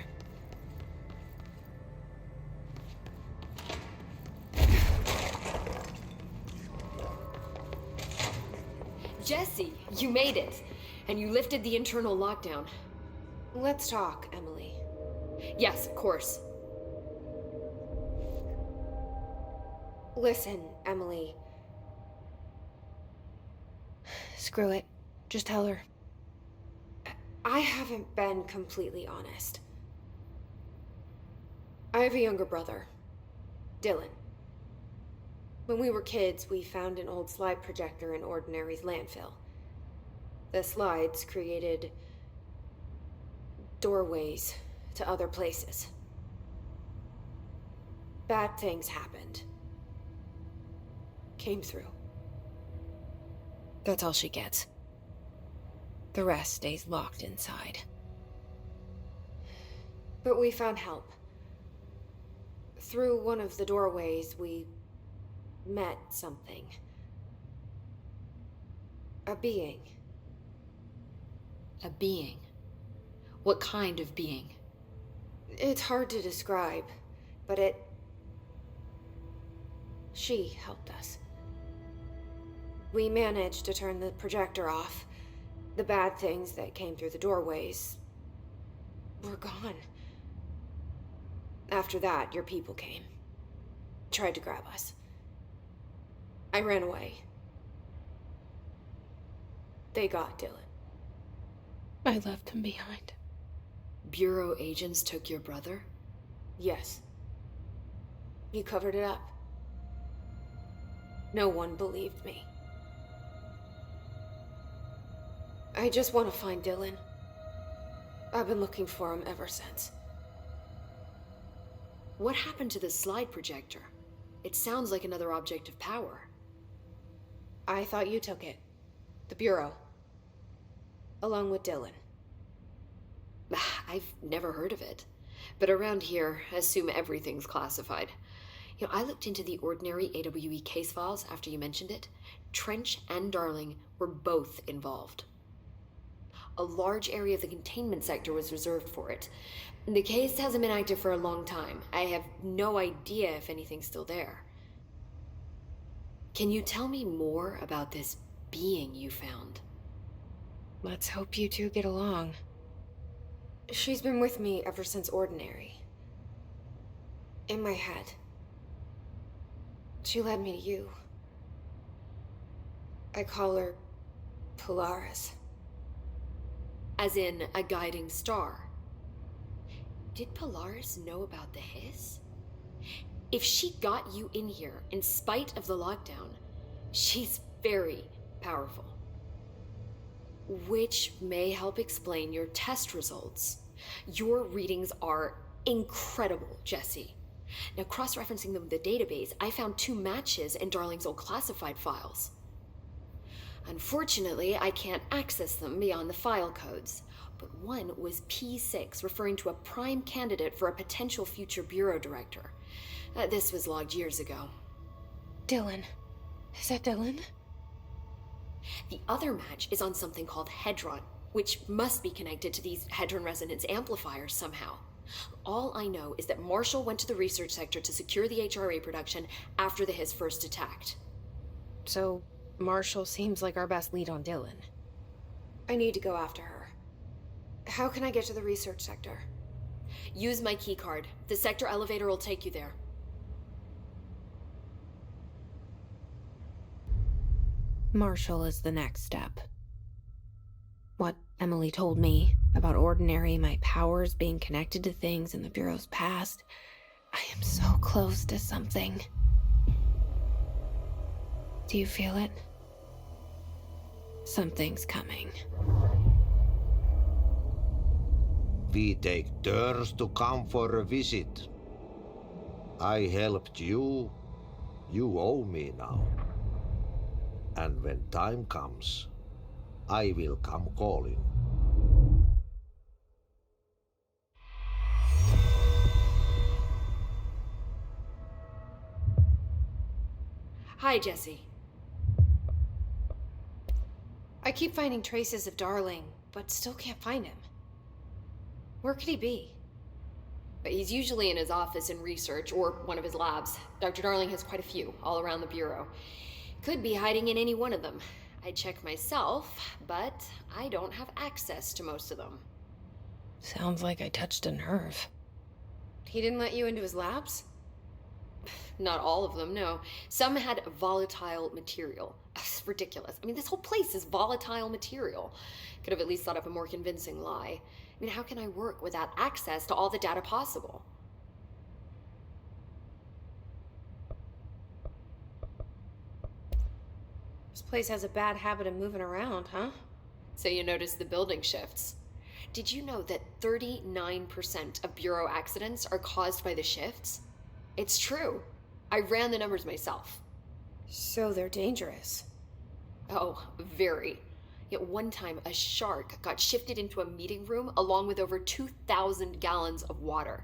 Jesse, you made it! And you lifted the internal lockdown. Let's talk, Emily. Yes, of course. Listen, Emily. Screw it. Just tell her. I haven't been completely honest. I have a younger brother, Dylan. When we were kids, we found an old slide projector in Ordinary's landfill. The slides created doorways to other places. Bad things happened. Came through. That's all she gets. The rest stays locked inside. But we found help. Through one of the doorways, we met something. A being. A being? What kind of being? It's hard to describe, but she helped us. We managed to turn the projector off. The bad things that came through the doorways were gone. After that, your people came. Tried to grab us. I ran away. They got Dylan. I left him behind. Bureau agents took your brother? Yes. You covered it up. No one believed me. I just want to find Dylan. I've been looking for him ever since. What happened to the slide projector? It sounds like another object of power. I thought you took it. The Bureau. Along with Dylan. I've never heard of it. But around here, assume everything's classified. You know, I looked into the Ordinary AWE case files after you mentioned it. Trench and Darling were both involved. A large area of the containment sector was reserved for it. The case hasn't been active for a long time. I have no idea if anything's still there. Can you tell me more about this being you found? Let's hope you two get along. She's been with me ever since Ordinary. In my head. She led me to you. I call her Polaris. As in a guiding star. Did Polaris know about the hiss? If she got you in here in spite of the lockdown, she's very powerful. Which may help explain your test results. Your readings are incredible, Jesse. Now, cross-referencing them with the database, I found 2 matches in Darling's old classified files. Unfortunately, I can't access them beyond the file codes, but one was P6, referring to a prime candidate for a potential future bureau director. This was logged years ago. Dylan. Is that Dylan? The other match is on something called Hedron, which must be connected to these Hedron resonance amplifiers somehow. All I know is that Marshall went to the research sector to secure the HRA production after the hiss first attacked. So, Marshall seems like our best lead on Dylan. I need to go after her. How can I get to the research sector? Use my keycard. The sector elevator will take you there. Marshall is the next step. What Emily told me about Ordinary, my powers being connected to things in the Bureau's past, I am so close to something. Do you feel it? Something's coming. We take turns to come for a visit. I helped you. You owe me now. And when time comes, I will come calling. Hi, Jesse. I keep finding traces of Darling, but still can't find him. Where could he be? But he's usually in his office in research, or one of his labs. Dr. Darling has quite a few, all around the Bureau. Could be hiding in any one of them. I check myself, but I don't have access to most of them. Sounds like I touched a nerve. He didn't let you into his labs? Not all of them, no. Some had volatile material. It's ridiculous. I mean, this whole place is volatile material. Could have at least thought up a more convincing lie. I mean, how can I work without access to all the data possible? This place has a bad habit of moving around, huh? So you notice the building shifts. Did you know that 39% of Bureau accidents are caused by the shifts? It's true. I ran the numbers myself. So they're dangerous. Oh, very. Yet one time, a shark got shifted into a meeting room along with over 2,000 gallons of water.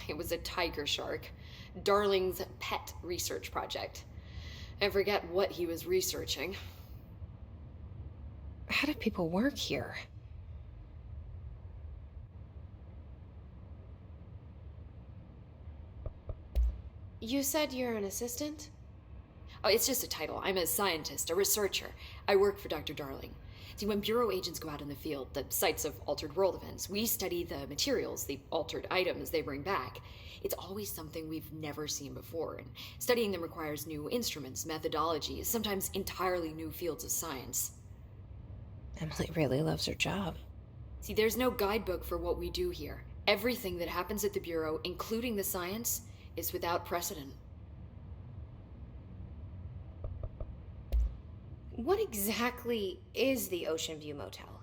It was a tiger shark. Darling's pet research project. I forget what he was researching. How do people work here? You said you're an assistant? Oh, it's just a title. I'm a scientist, a researcher. I work for Dr. Darling. See, when Bureau agents go out in the field, the sites of altered world events, we study the materials, the altered items they bring back. It's always something we've never seen before, and studying them requires new instruments, methodologies, sometimes entirely new fields of science. Emily really loves her job. See, there's no guidebook for what we do here. Everything that happens at the Bureau, including the science, is without precedent. What exactly is the Ocean View Motel?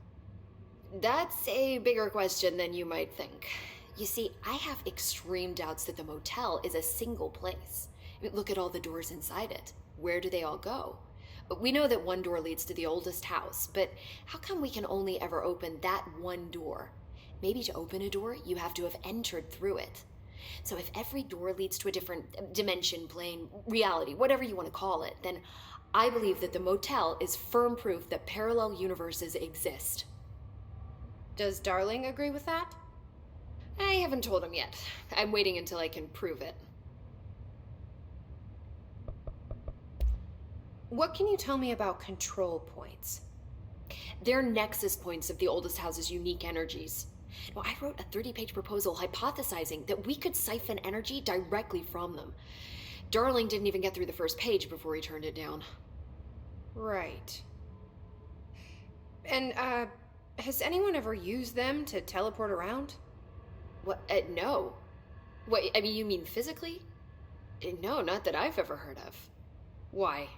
That's a bigger question than you might think. You see, I have extreme doubts that the motel is a single place. I mean, look at all the doors inside it. Where do they all go? We know that one door leads to the oldest house, but how come we can only ever open that one door? Maybe to open a door, you have to have entered through it. So if every door leads to a different dimension, plane, reality, whatever you want to call it, then I believe that the motel is firm proof that parallel universes exist. Does Darling agree with that? I haven't told him yet. I'm waiting until I can prove it. What can you tell me about control points? They're nexus points of the oldest house's unique energies. Well, I wrote a 30-page proposal hypothesizing that we could siphon energy directly from them. Darling didn't even get through the first page before he turned it down. Right. And, has anyone ever used them to teleport around? What? No. What, I mean, you mean physically? No, not that I've ever heard of. Why?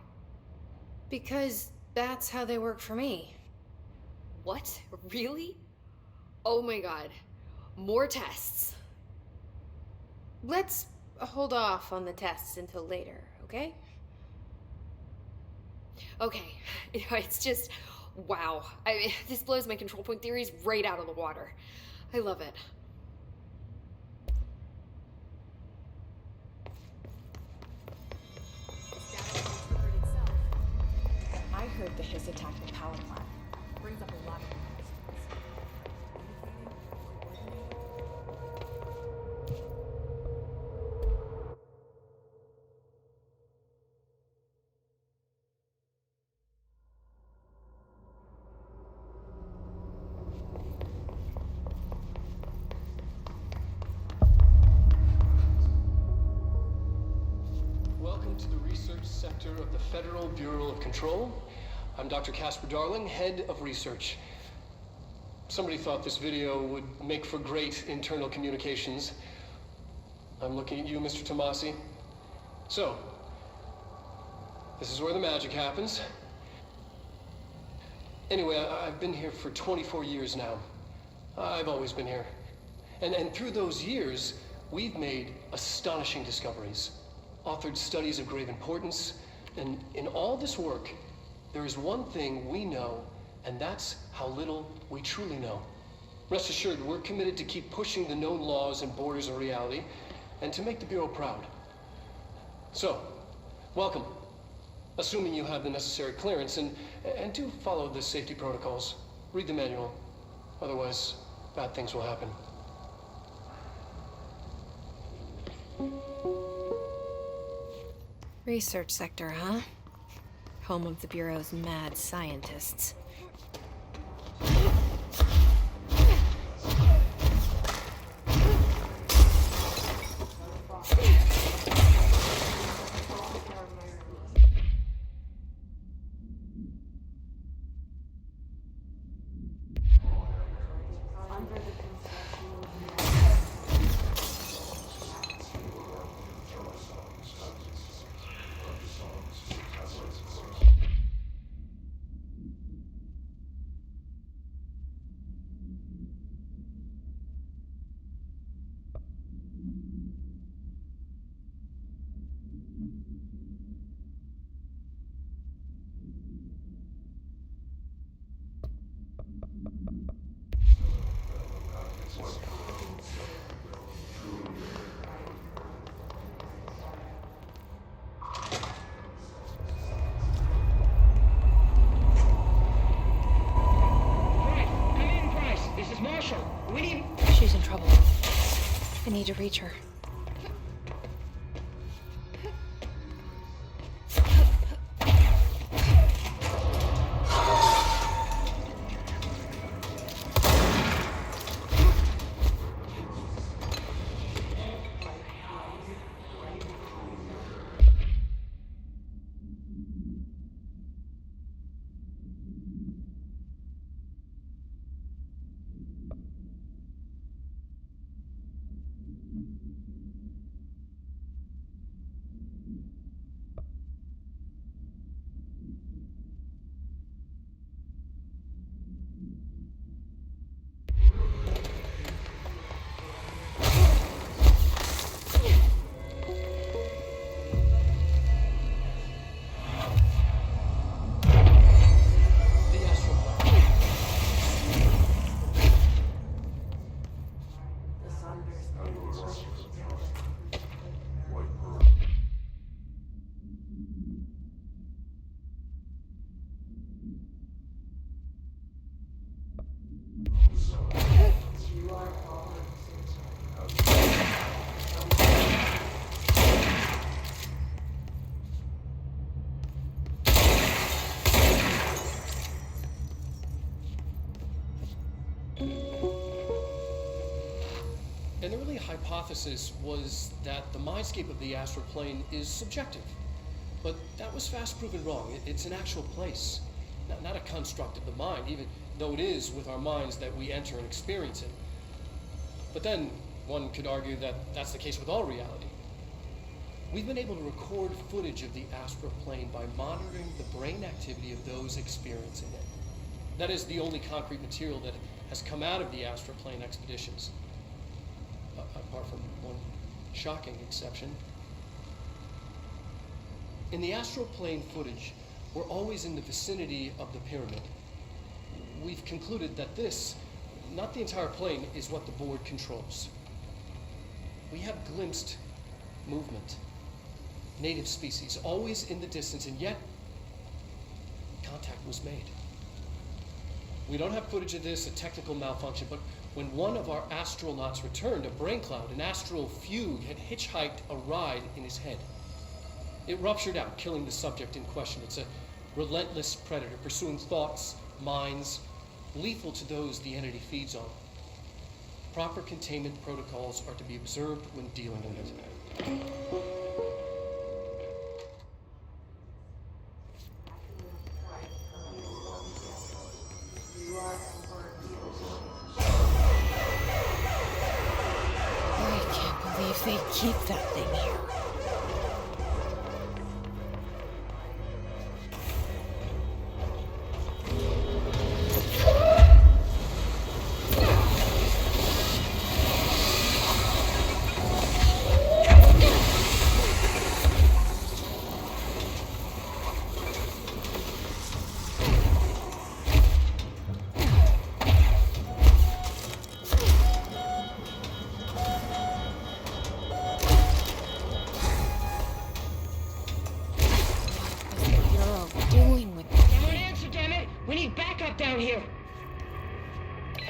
Because that's how they work for me. What? Really? Oh my god. More tests. Let's hold off on the tests until later, okay? Okay. It's just, wow. This blows my control point theories right out of the water. I love it. I heard the Hiss attacked the power plant. Brings up a lot of questions. Welcome to the research sector of the Federal Bureau of Control. I'm Dr. Casper Darling, head of research. Somebody thought this video would make for great internal communications. I'm looking at you, Mr. Tomasi. So, this is where the magic happens. Anyway, I've been here for 24 years now. I've always been here. And through those years, we've made astonishing discoveries, authored studies of grave importance, and in all this work, there is one thing we know, and that's how little we truly know. Rest assured, we're committed to keep pushing the known laws and borders of reality, and to make the Bureau proud. So, welcome. Assuming you have the necessary clearance, and do follow the safety protocols. Read the manual. Otherwise, bad things will happen. Research sector, huh? Home of the Bureau's mad scientists. She's in trouble. I need to reach her. An early hypothesis was that the mindscape of the astral plane is subjective. But that was fast proven wrong. It's an actual place, not a construct of the mind, even though it is with our minds that we enter and experience it. But then, one could argue that that's the case with all reality. We've been able to record footage of the astral plane by monitoring the brain activity of those experiencing it. That is the only concrete material that has come out of the astral plane expeditions. Apart from one shocking exception. In the astral plane footage, we're always in the vicinity of the pyramid. We've concluded that this, not the entire plane, is what the board controls. We have glimpsed movement, native species, always in the distance, and yet contact was made. We don't have footage of this, a technical malfunction, but when one of our astronauts returned, a brain cloud, an astral fugue, had hitchhiked a ride in his head. It ruptured out, killing the subject in question. It's a relentless predator, pursuing thoughts, minds, lethal to those the entity feeds on. Proper containment protocols are to be observed when dealing with it. believe they keep that thing here.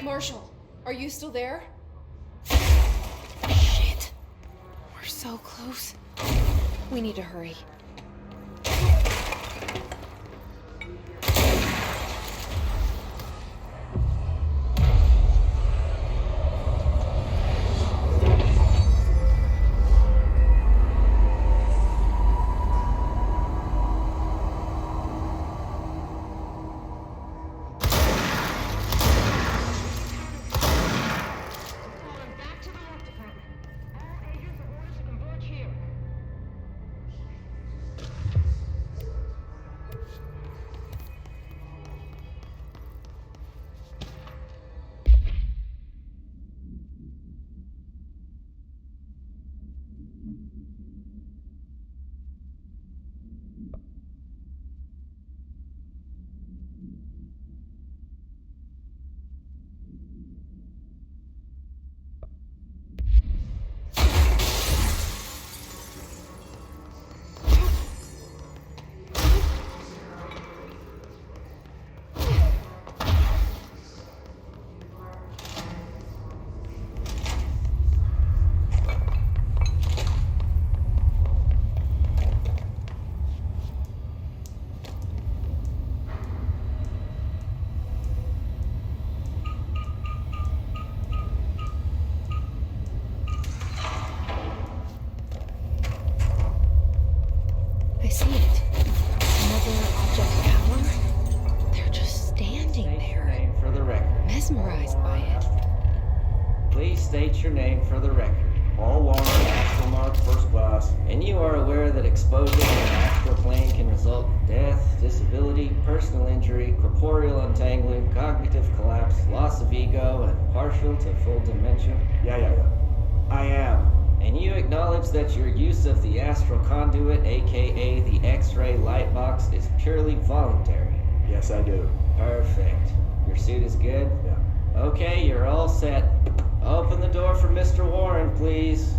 Marshall, are you still there? Shit. We're so close. We need to hurry. I see it. Another object of power? They're just standing there. Name for the record. Mesmerized by it. Please state your name for the record. Paul Warren, astronaut first class. And you are aware that exposure to the astral plane can result in death, disability, personal injury, corporeal untangling, cognitive collapse, loss of ego, and partial to full dementia? Yeah. I am. And you acknowledge that your use of the astral conduit, aka the X-ray light box, is purely voluntary? Yes, I do. Perfect. Your suit is good? Yeah. Okay, you're all set. Open the door for Mr. Warren, please.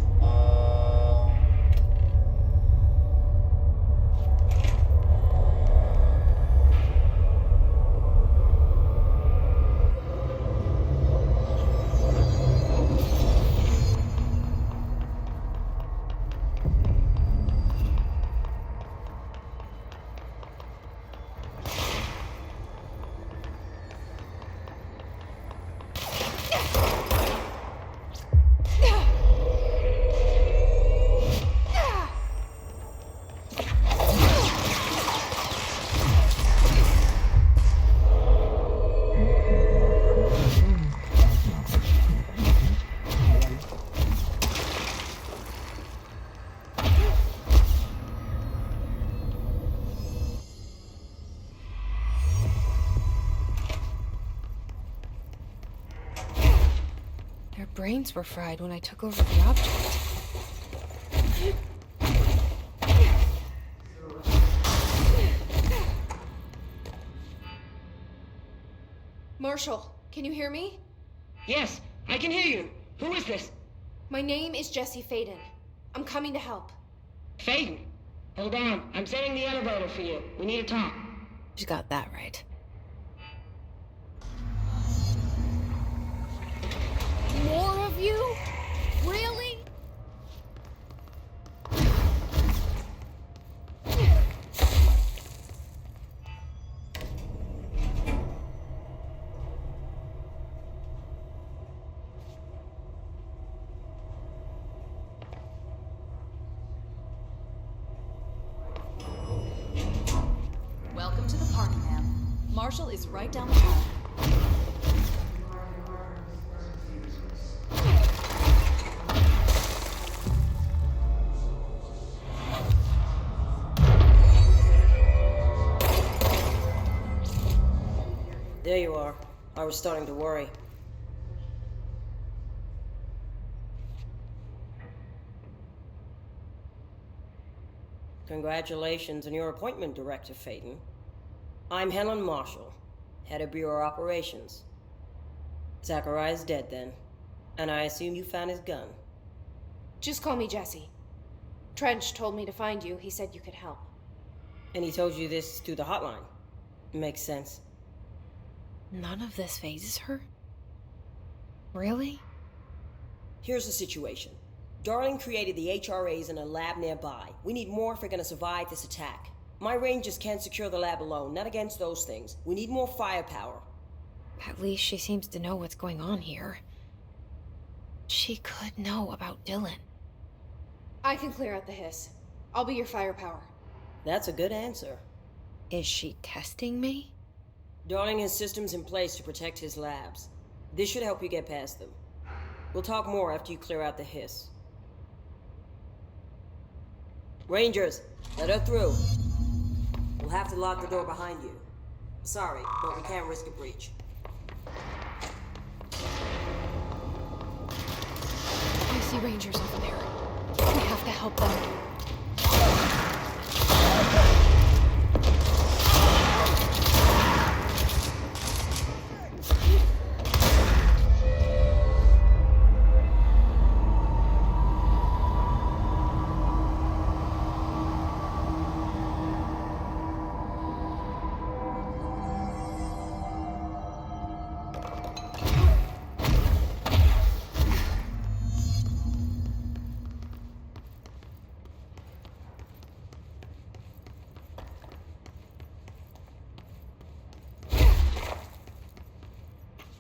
Their brains were fried when I took over the object. Marshall, can you hear me? Yes, I can hear you. Who is this? My name is Jesse Faden. I'm coming to help. Faden? Hold on. I'm sending the elevator for you. We need to talk. You got that right. More of you? Really? Welcome to the party, ma'am. Marshall is right down the hall. was starting to worry. Congratulations on your appointment, Director Phaeton. I'm Helen Marshall, head of Bureau Operations. Zachariah's dead then, and I assume you found his gun. Just call me Jesse. Trench told me to find you. He said you could help. And he told you this through the hotline. Makes sense. None of this phases her? Really? Here's the situation. Darling created the HRAs in a lab nearby. We need more if we're gonna survive this attack. My rangers can't secure the lab alone, not against those things. We need more firepower. At least she seems to know what's going on here. She could know about Dylan. I can clear out the hiss. I'll be your firepower. That's a good answer. Is she testing me? Darling has systems in place to protect his labs. This should help you get past them. We'll talk more after you clear out the hiss. Rangers, let her through. We'll have to lock the door behind you. Sorry, but we can't risk a breach. I see Rangers over there. We have to help them.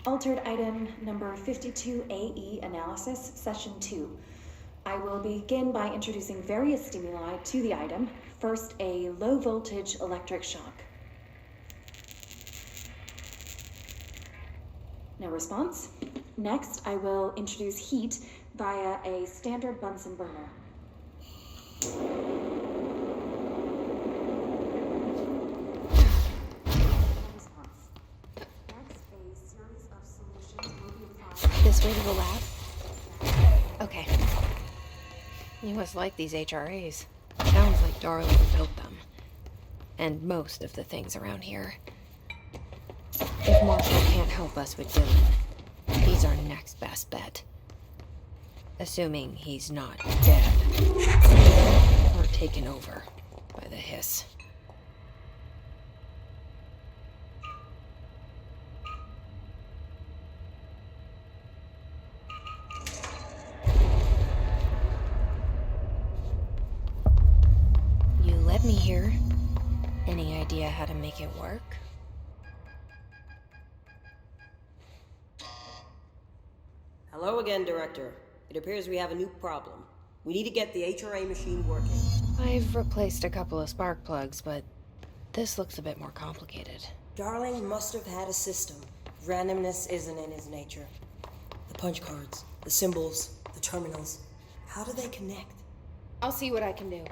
Altered item number 52AE analysis, session 2. I will begin by introducing various stimuli to the item. First, a low voltage electric shock. No response. Next, I will introduce heat via a standard Bunsen burner. This way to the lab? Okay. You must like these HRAs. Sounds like Darling built them. And most of the things around here. If Marshall can't help us with Dylan, he's our next best bet. Assuming he's not dead. Or taken over by the hiss. You led me here. Any idea how to make it work? Hello again, Director. It appears we have a new problem. We need to get the HRA machine working. I've replaced a couple of spark plugs, but this looks a bit more complicated. Darling must have had a system. Randomness isn't in his nature. The punch cards, the symbols, the terminals. How do they connect? I'll see what I can do.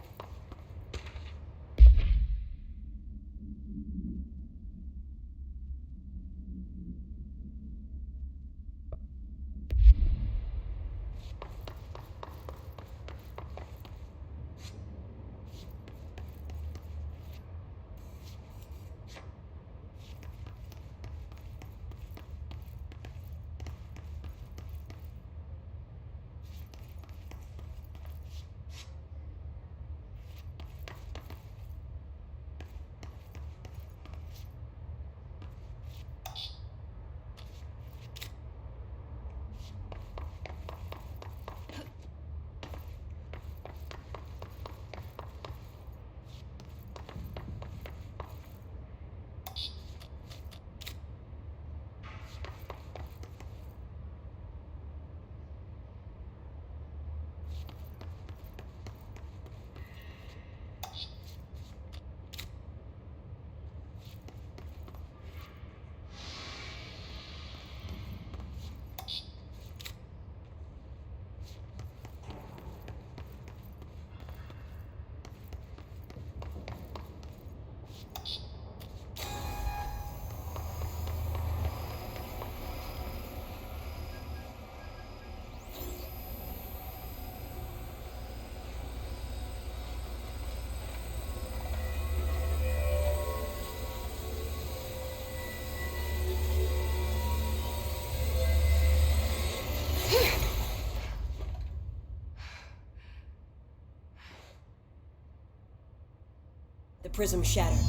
prism shattered.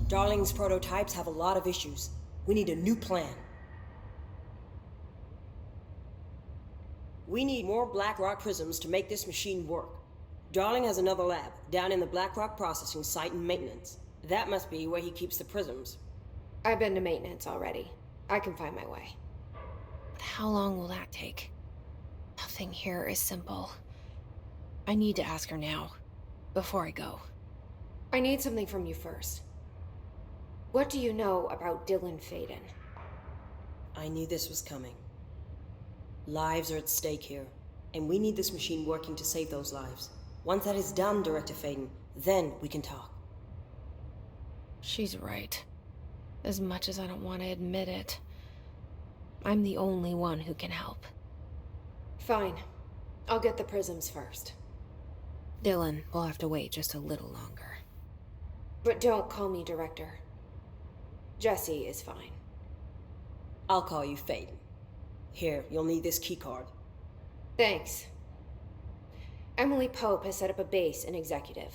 Darling's prototypes have a lot of issues. We need a new plan. We need more Blackrock prisms to make this machine work. Darling has another lab, down in the Blackrock processing site in maintenance. That must be where he keeps the prisms. I've been to maintenance already. I can find my way. But how long will that take? Nothing here is simple. I need to ask her now, before I go. I need something from you first. What do you know about Dylan Faden? I knew this was coming. Lives are at stake here, and we need this machine working to save those lives. Once that is done, Director Faden, then we can talk. She's right. As much as I don't want to admit it, I'm the only one who can help. Fine. I'll get the prisms first. Dylan will have to wait just a little longer. But don't call me Director. Jesse is fine. I'll call you Faden. Here, you'll need this keycard. Thanks. Emily Pope has set up a base in Executive.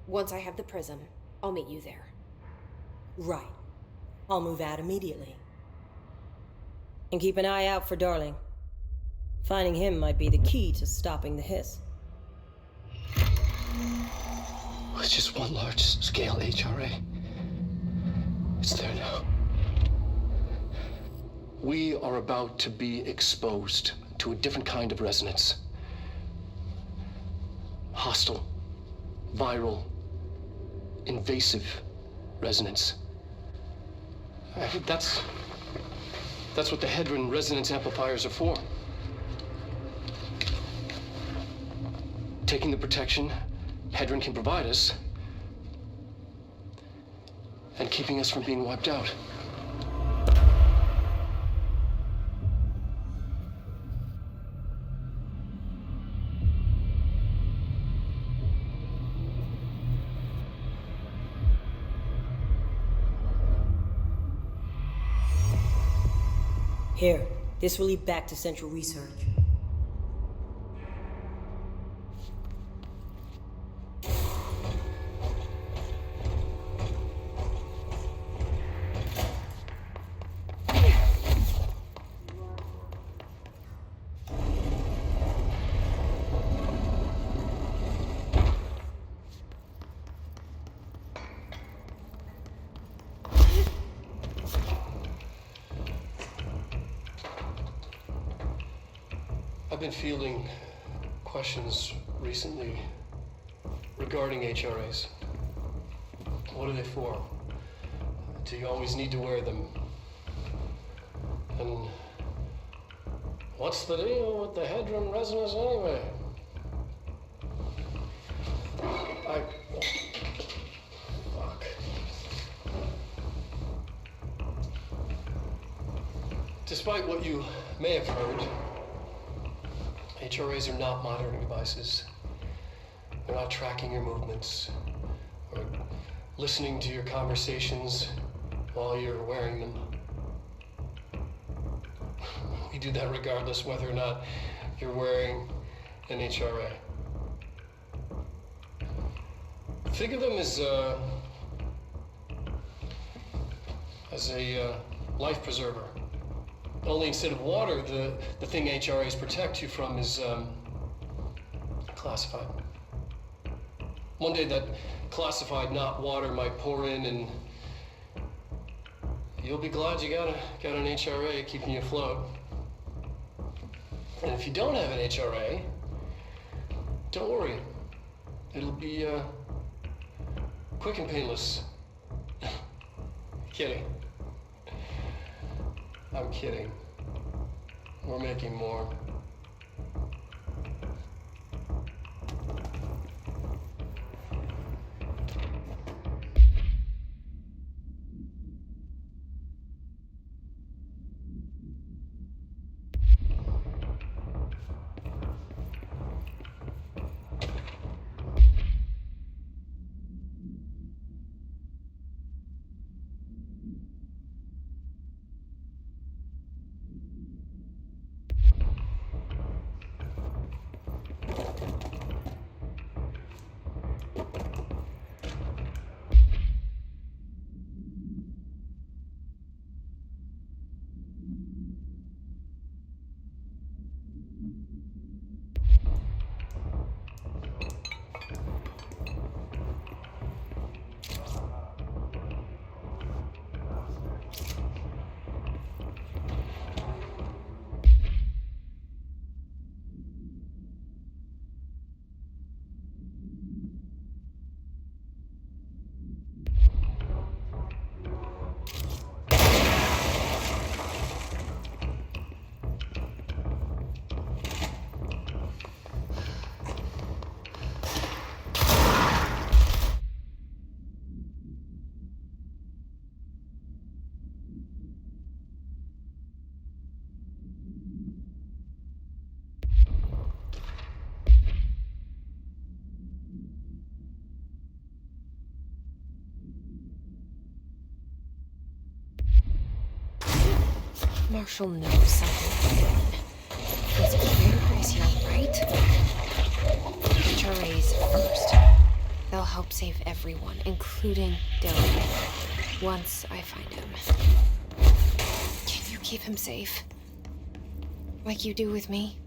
Once I have the prism, I'll meet you there. Right. I'll move out immediately. And keep an eye out for Darling. Finding him might be the key to stopping the hiss. It's just one large-scale HRA. It's there now. We are about to be exposed to a different kind of resonance. Hostile, viral, invasive resonance. I think that's what the Hedron resonance amplifiers are for. Taking the protection Hedron can provide us and keeping us from being wiped out. Here, this will lead back to Central Research. I've been fielding questions recently regarding HRAs. What are they for? Do you always need to wear them? And what's the deal with the Hedron resonance anyway? Fuck. Despite what you may have heard, HRAs are not monitoring devices. They're not tracking your movements or listening to your conversations while you're wearing them. We do that regardless whether or not you're wearing an HRA. Think of them as a life preserver. Only instead of water, the thing HRAs protect you from is classified. One day that classified, not water, might pour in, and you'll be glad you got an HRA keeping you afloat. And if you don't have an HRA, don't worry. It'll be quick and painless. Kidding. I'm kidding. We're making more. Marshall knows something going on. It's clear as you're right. HRAs first. They'll help save everyone, including Dylan, once I find him. Can you keep him safe? Like you do with me?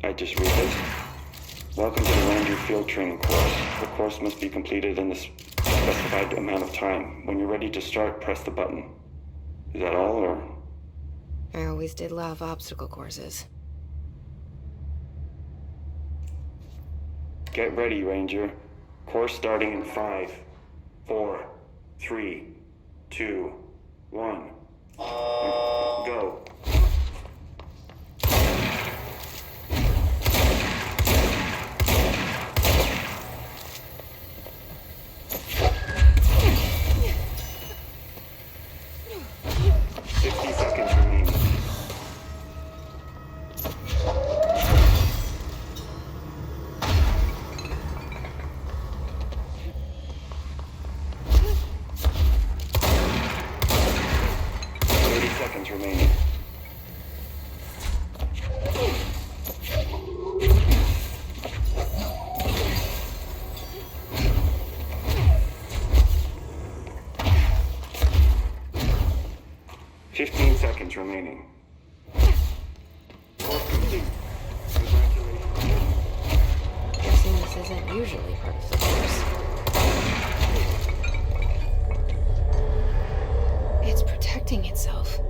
I just read this. Welcome to the Ranger Field Training course. The course must be completed in the specified amount of time. When you're ready to start, press the button. Is that all, or? I always did love obstacle courses. Get ready, Ranger. Course starting in 5, 4, 3, 2, 1. Go. Remaining. 15 seconds remaining. Course complete. Congratulations. Guessing this isn't usually part of the course. It's protecting itself.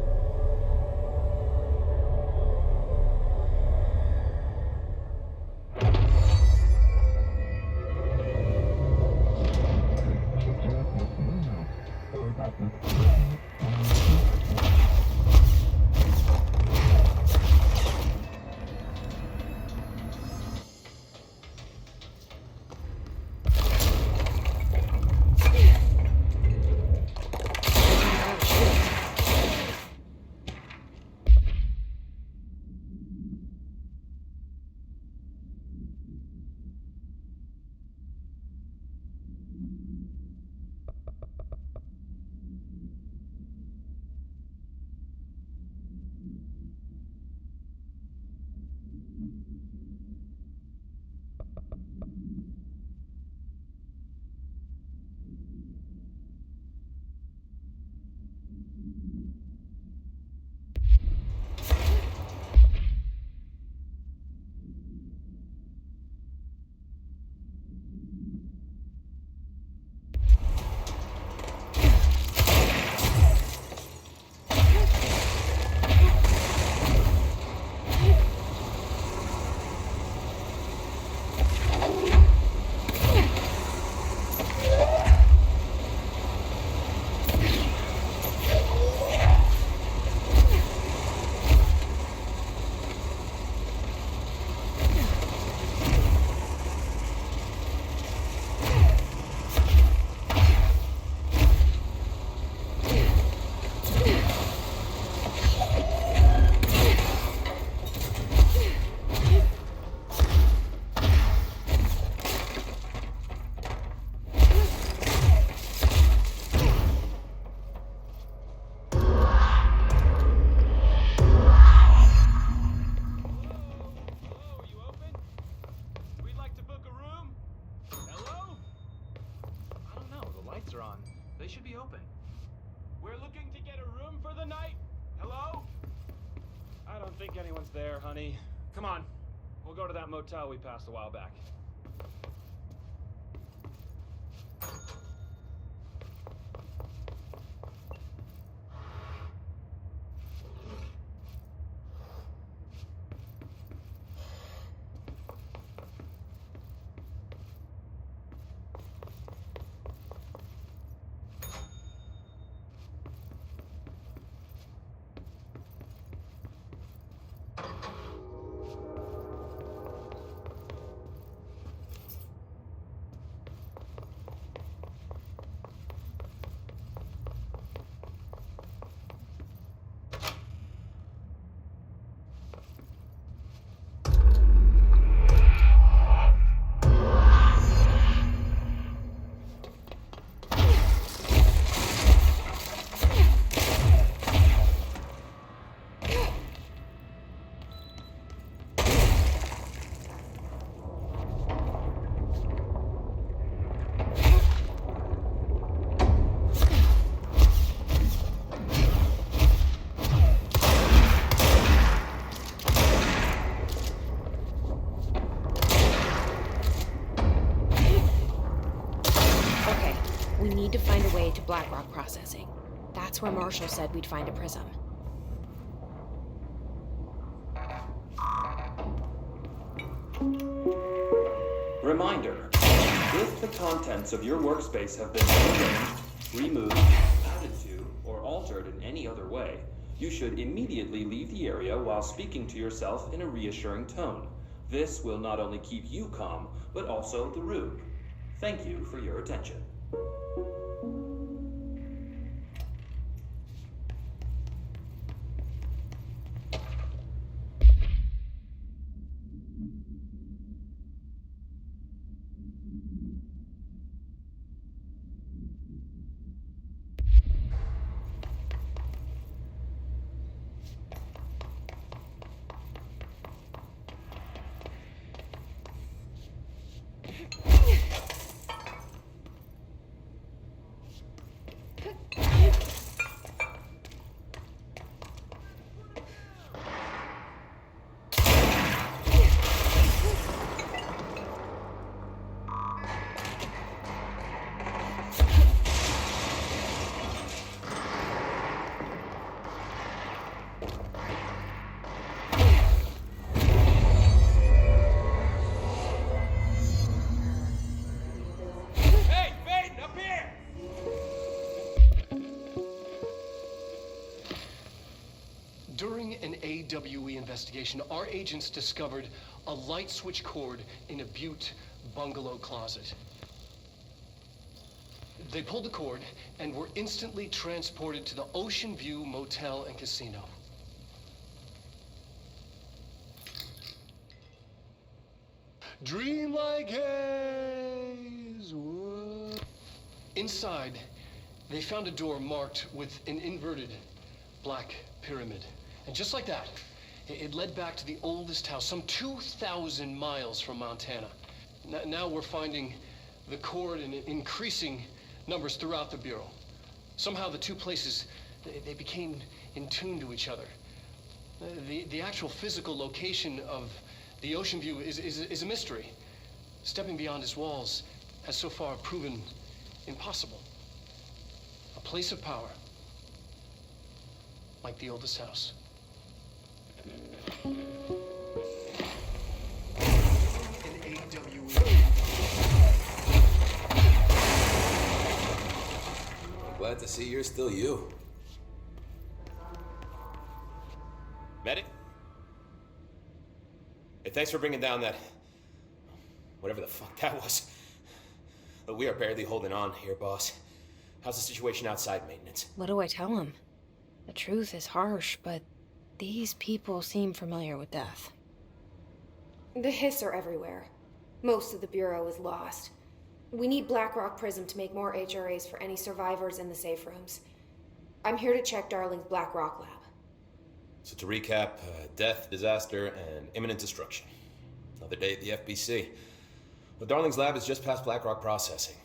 They should be open. We're looking to get a room for the night. Hello? I don't think anyone's there, honey. Come on. We'll go to that motel we passed a while back. We need to find a way to Blackrock processing. That's where Marshall said we'd find a prism. Reminder, if the contents of your workspace have been rearranged, removed, added to, or altered in any other way, you should immediately leave the area while speaking to yourself in a reassuring tone. This will not only keep you calm, but also the room. Thank you for your attention. During an AWE investigation, our agents discovered a light switch cord in a Butte bungalow closet. They pulled the cord and were instantly transported to the Ocean View Motel and Casino. Dream like haze. Whoa. Inside, they found a door marked with an inverted black pyramid. And just like that, it led back to the oldest house, some 2,000 miles from Montana. Now we're finding the cord in increasing numbers throughout the Bureau. Somehow the two places, they became in tune to each other. The actual physical location of the Ocean View is a mystery. Stepping beyond its walls has so far proven impossible. A place of power, like the oldest house. I'm glad to see you're still you. Medic? Hey, thanks for bringing down that... whatever the fuck that was. But we are barely holding on here, boss. How's the situation outside maintenance? What do I tell him? The truth is harsh, but these people seem familiar with death. The Hiss are everywhere. Most of the Bureau is lost. We need Blackrock Prism to make more HRAs for any survivors in the safe rooms. I'm here to check Darling's Blackrock lab. So to recap, death, disaster, and imminent destruction. Another day at the FBC. Well, Darling's lab is just past Blackrock processing.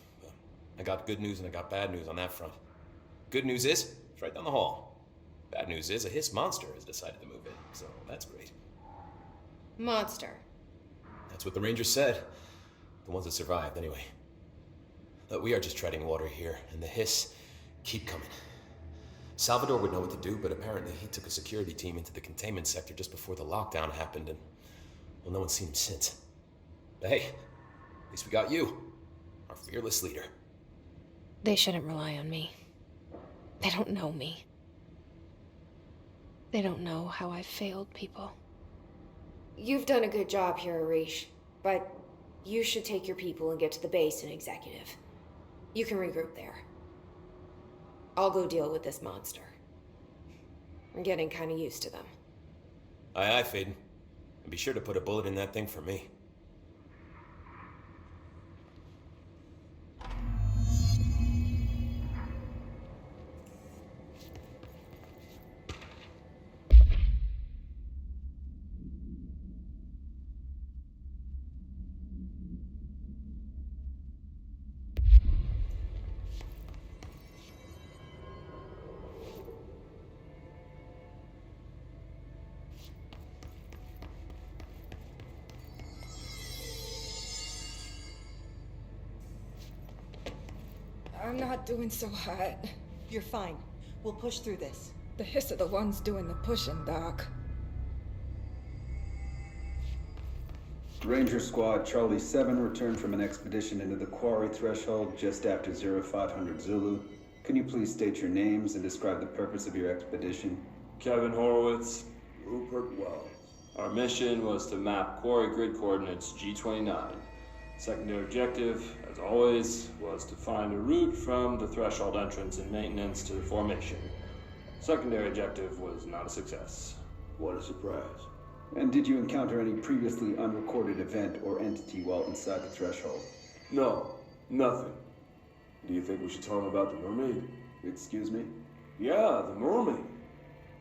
I got good news and I got bad news on that front. Good news is, it's right down the hall. Bad news is, a Hiss monster has decided to move in, so that's great. Monster. That's what the Rangers said. The ones that survived, anyway. But we are just treading water here, and the Hiss keep coming. Salvador would know what to do, but apparently he took a security team into the containment sector just before the lockdown happened, and, well, no one's seen him since. But hey, at least we got you, our fearless leader. They shouldn't rely on me. They don't know me. They don't know how I've failed people. You've done a good job here, Arish, but you should take your people and get to the base and executive. You can regroup there. I'll go deal with this monster. I'm getting kind of used to them. Aye, aye, Faden. And be sure to put a bullet in that thing for me. I'm not doing so hot. You're fine. We'll push through this. The hiss are the ones doing the pushing, Doc. Ranger Squad Charlie 7 returned from an expedition into the quarry threshold just after 0500 Zulu. Can you please state your names and describe the purpose of your expedition? Kevin Horowitz, Rupert Wells. Our mission was to map quarry grid coordinates G29. Secondary objective, as always, was to find a route from the threshold entrance and maintenance to the formation. Secondary objective was not a success. What a surprise. And did you encounter any previously unrecorded event or entity while inside the threshold? No, nothing. Do you think we should tell him about the mermaid? Excuse me? Yeah, the mermaid.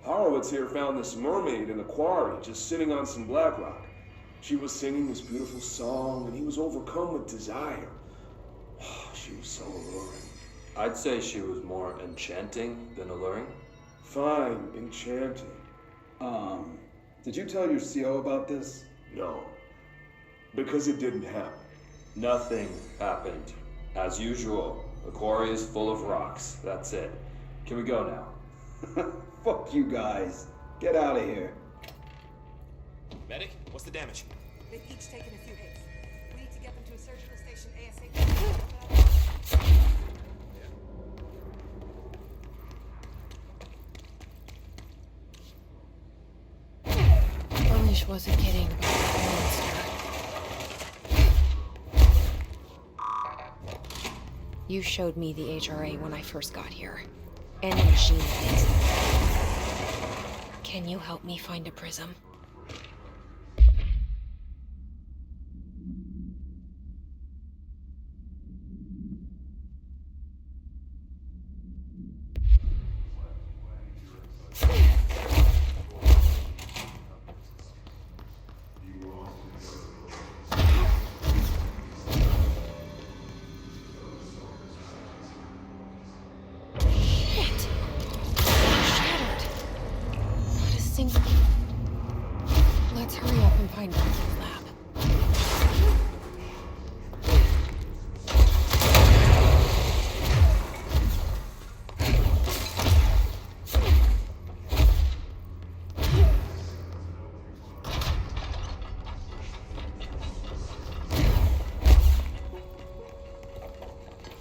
Horowitz here found this mermaid in the quarry, just sitting on some black rock. She was singing this beautiful song, and he was overcome with desire. She was so alluring. I'd say she was more enchanting than alluring. Fine, enchanting. Did you tell your CO about this? No. Because it didn't happen. Nothing happened. As usual, the quarry is full of rocks. That's it. Can we go now? Fuck you guys. Get out of here. Medic, what's the damage? They've each taken a few hits. We need to get them to a surgical station ASAP. Polish wasn't kidding about the monster. You showed me the HRA when I first got here. And the machine that is. Can you help me find a prism? Let's hurry up and find Doc's lab.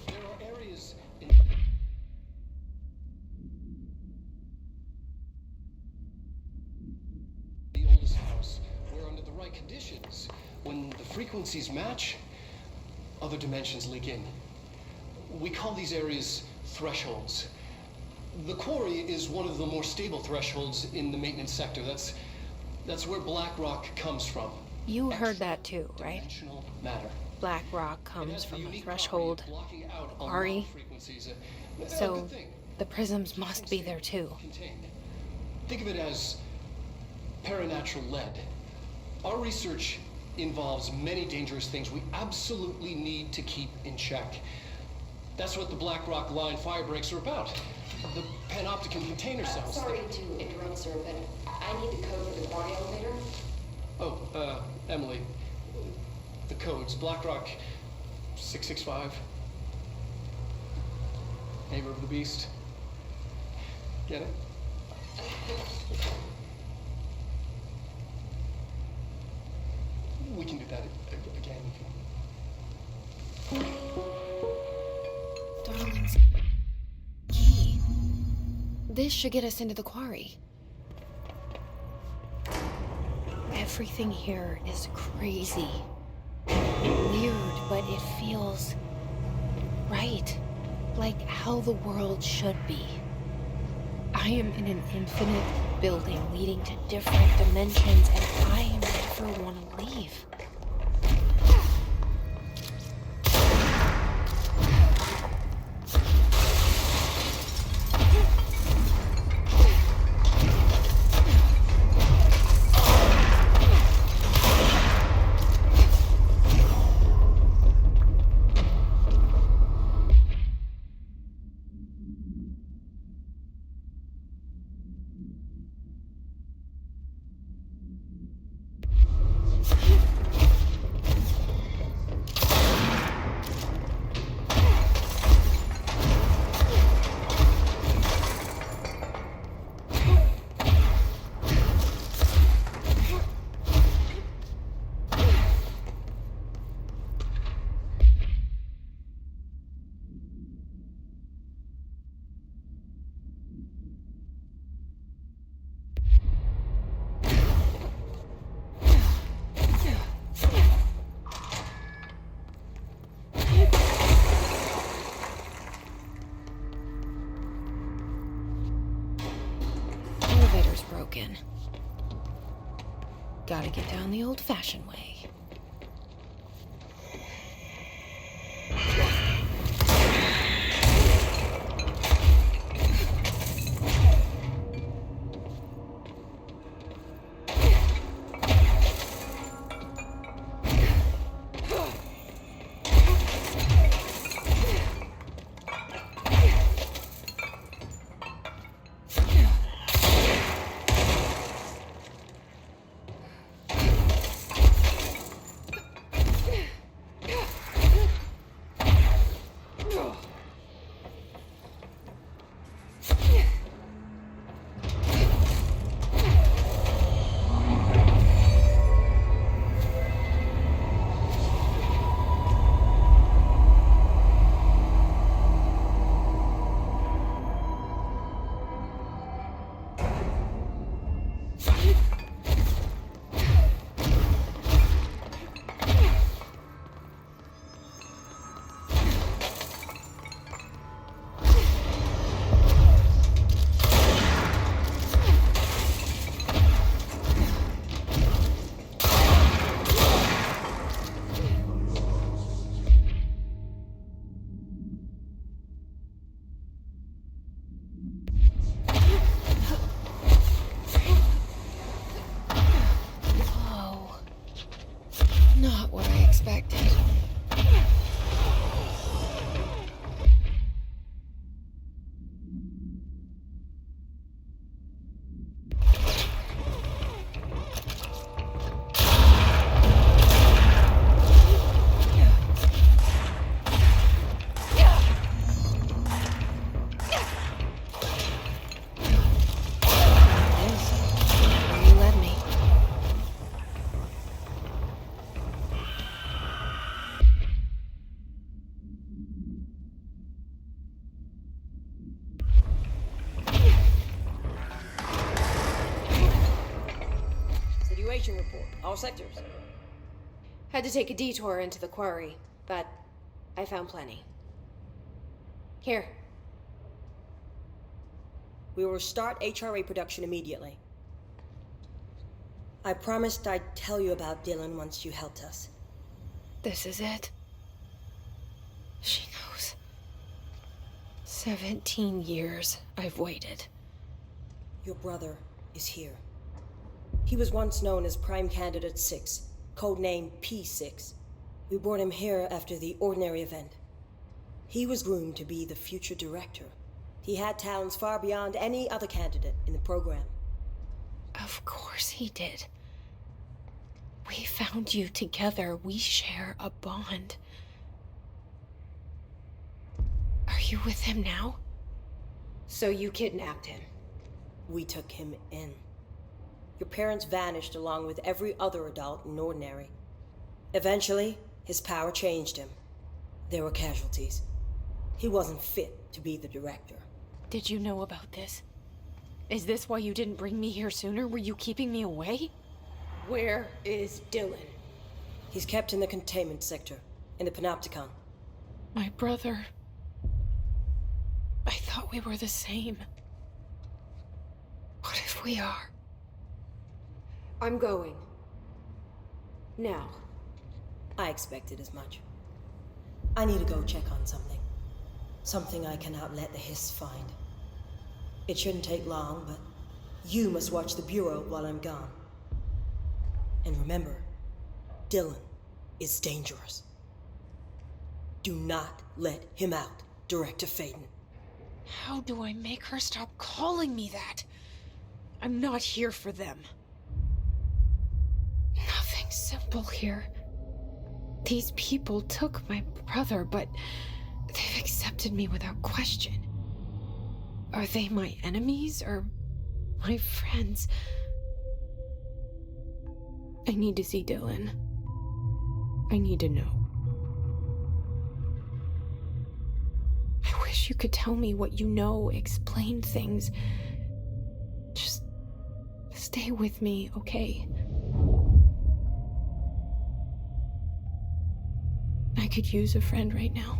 There are areas in the oldest house where, under the right conditions, when the frequencies match, other dimensions leak in. We call these areas thresholds. The quarry is one of the more stable thresholds in the maintenance sector. That's where black rock comes from. You heard that too, right? Dimensional matter. Black rock comes from a threshold. Ari. So, the prisms must be there too. Think of it as paranatural lead. Our research involves many dangerous things we absolutely need to keep in check. That's what the Black Rock Line fire breaks are about. The panopticon container cells. Sorry to interrupt, sir, but I need the code for the quarry elevator. Oh, Emily. The codes. Black Rock 665. Neighbor of the Beast. Get it? We can do that again. Darling's key. This should get us into the quarry. Everything here is crazy. Weird, but it feels right. Like how the world should be. I am in an infinite building leading to different dimensions, and I never want to leave. broken. Gotta get down the old-fashioned way. Not what I expected. Report. All sectors. Had to take a detour into the quarry, but I found plenty. Here. We will start HRA production immediately. I promised I'd tell you about Dylan once you helped us. This is it. She knows. 17 years I've waited. Your brother is here. He was once known as Prime Candidate 6, codename P6. We brought him here after the Ordinary event. He was groomed to be the future director. He had talents far beyond any other candidate in the program. Of course he did. We found you together. We share a bond. Are you with him now? So you kidnapped him? We took him in. Your parents vanished along with every other adult in Ordinary. Eventually, his power changed him. There were casualties. He wasn't fit to be the director. Did you know about this? Is this why you didn't bring me here sooner? Were you keeping me away? Where is Dylan? He's kept in the containment sector, in the Panopticon. My brother... I thought we were the same. What if we are? I'm going. Now. I expected as much. I need to go check on something. Something I cannot let the Hiss find. It shouldn't take long, but you must watch the Bureau while I'm gone. And remember, Dylan is dangerous. Do not let him out, Director Faden. How do I make her stop calling me that? I'm not here for them. Nothing simple here. These people took my brother, but they've accepted me without question. Are they my enemies or my friends? I need to see Dylan. I need to know. I wish you could tell me what you know, explain things. Just stay with me, okay? I could use a friend right now.